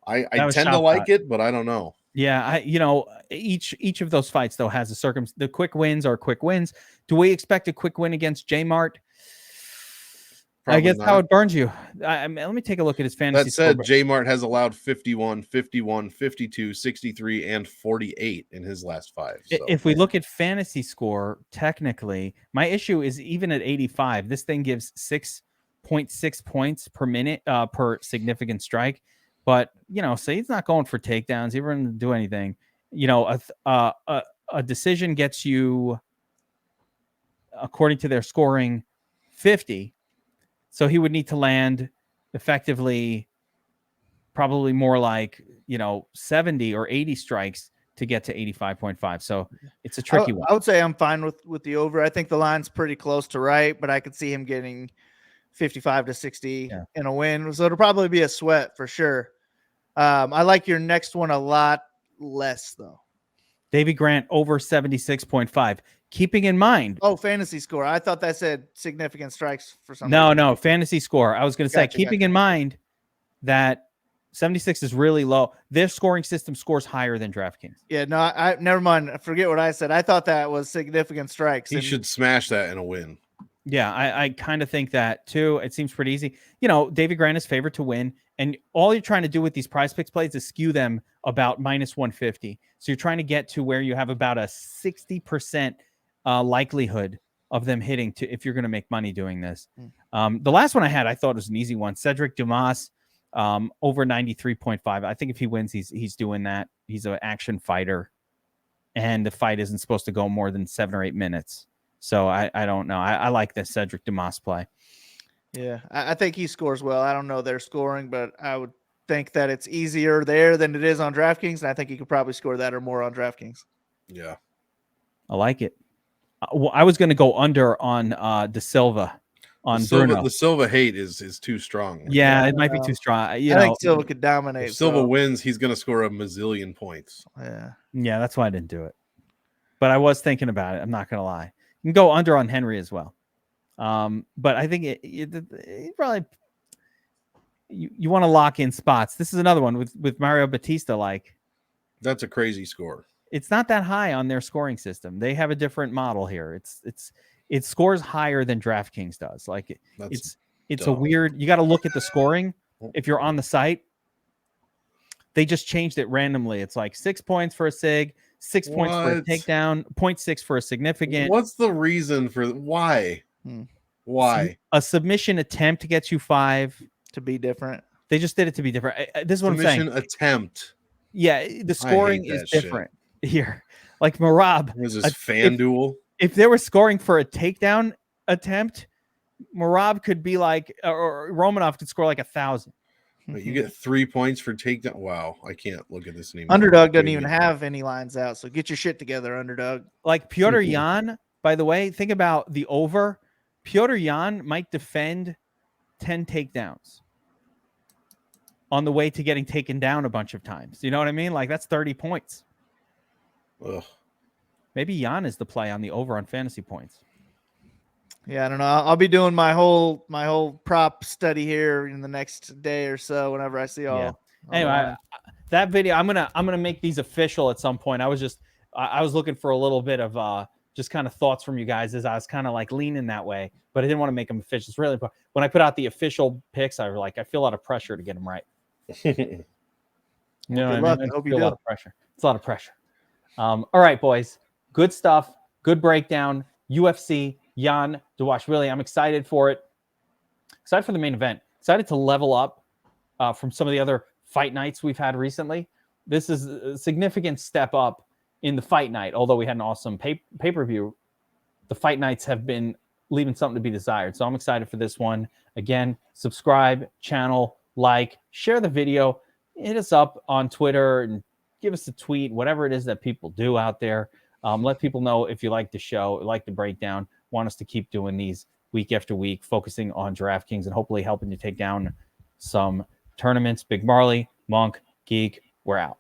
I tend to like it, but I don't know. Yeah, each of those fights though has the quick wins are quick wins. Do we expect a quick win against J-Mart? I guess not. How it burns you. Let me take a look at his fantasy. That said, J-Mart has allowed 51, 51, 52, 63, and 48 in his last 5. So. If we look at fantasy score, technically, my issue is even at 85, this thing gives 6.6 points per minute per significant strike. But, say he's not going for takedowns. He wouldn't do anything. A decision gets you, according to their scoring, 50. So he would need to land effectively probably more like, 70 or 80 strikes to get to 85.5. So it's a tricky one. I would say I'm fine with the over. I think the line's pretty close to right, but I could see him getting 55 to 60 in a win. So it'll probably be a sweat for sure. I like your next one a lot less, though. Davey Grant over 76.5. Keeping in mind. Oh, fantasy score. I thought that said significant strikes for some reason. No, fantasy score. I was going to say, keeping in mind that 76 is really low. Their scoring system scores higher than DraftKings. Yeah, no, I never mind. I forget what I said. I thought that was significant strikes. He should smash that in a win. Yeah, I kind of think that too. It seems pretty easy. Davey Grant is favored to win, and all you're trying to do with these prize picks plays is skew them about minus 150. So you're trying to get to where you have about a 60% likelihood of them hitting if you're going to make money doing this. The last one I had, I thought was an easy one. Cedric Dumas over 93.5. I think if he wins, he's doing that. He's an action fighter, and the fight isn't supposed to go more than 7 or 8 minutes. So I don't know. I like this Cedric Dumas play. Yeah, I think he scores well. I don't know their scoring, but I would think that it's easier there than it is on DraftKings, and I think he could probably score that or more on DraftKings. Yeah. I like it. I was going to go under on De Silva. Bruno. The Silva hate is too strong. Yeah, it might be too strong. I think Silva could dominate. If Silva wins, he's going to score a mazillion points. Yeah, that's why I didn't do it. But I was thinking about it. I'm not going to lie. You can go under on Henry as well. But I think it probably you want to lock in spots. This is another one with Mario Batista. Like, That's a crazy score. it's not that high on their scoring system. They have a different model here. It scores higher than DraftKings does. Like it's a weird. You got to look at the scoring if you're on the site. They just changed it randomly. It's like 6 points for a sig, 6 points for a takedown, 0.6 for a significant. What's the reason for why? Why? A submission attempt gets you 5. To be different. They just did it to be different. This is what Submission I'm saying. attempt. Yeah, the scoring is shit. different here. Like Marab. Was this FanDuel? If they were scoring for a takedown attempt, Marab could be like, or Romanov could score like 1,000. Wait, you get 3 points for takedown. Wow, I can't look at this anymore. Underdog doesn't even have any lines out, so get your shit together, Underdog. Like Piotr Yan, by the way, think about the over. Piotr Yan might defend 10 takedowns on the way to getting taken down a bunch of times. You know what I mean? Like that's 30 points. Ugh. Maybe Yan is the play on the over on fantasy points. Yeah, I don't know. I'll be doing my whole prop study here in the next day or so. Whenever I see all. Yeah. Anyway, that video, I'm gonna make these official at some point. I was looking for a little bit of just kind of thoughts from you guys as I was kind of like leaning that way, but I didn't want to make them official. It's really when I put out the official picks, I feel a lot of pressure to get them right. You know, Good luck. I hope you feel do. a lot of pressure. It's a lot of pressure. All right, boys. Good stuff. Good breakdown. UFC Yan Dvalishvili. I'm excited for it. Excited for the main event. Excited to level up from some of the other fight nights we've had recently. This is a significant step up in the fight night. Although we had an awesome pay-per-view, the fight nights have been leaving something to be desired. So I'm excited for this one. Again, subscribe, channel, like, share the video, hit us up on Twitter and give us a tweet, whatever it is that people do out there. Let people know if you like the show, like the breakdown, want us to keep doing these week after week, focusing on DraftKings and hopefully helping you take down some tournaments. Big Marley, Monk, Geek, we're out.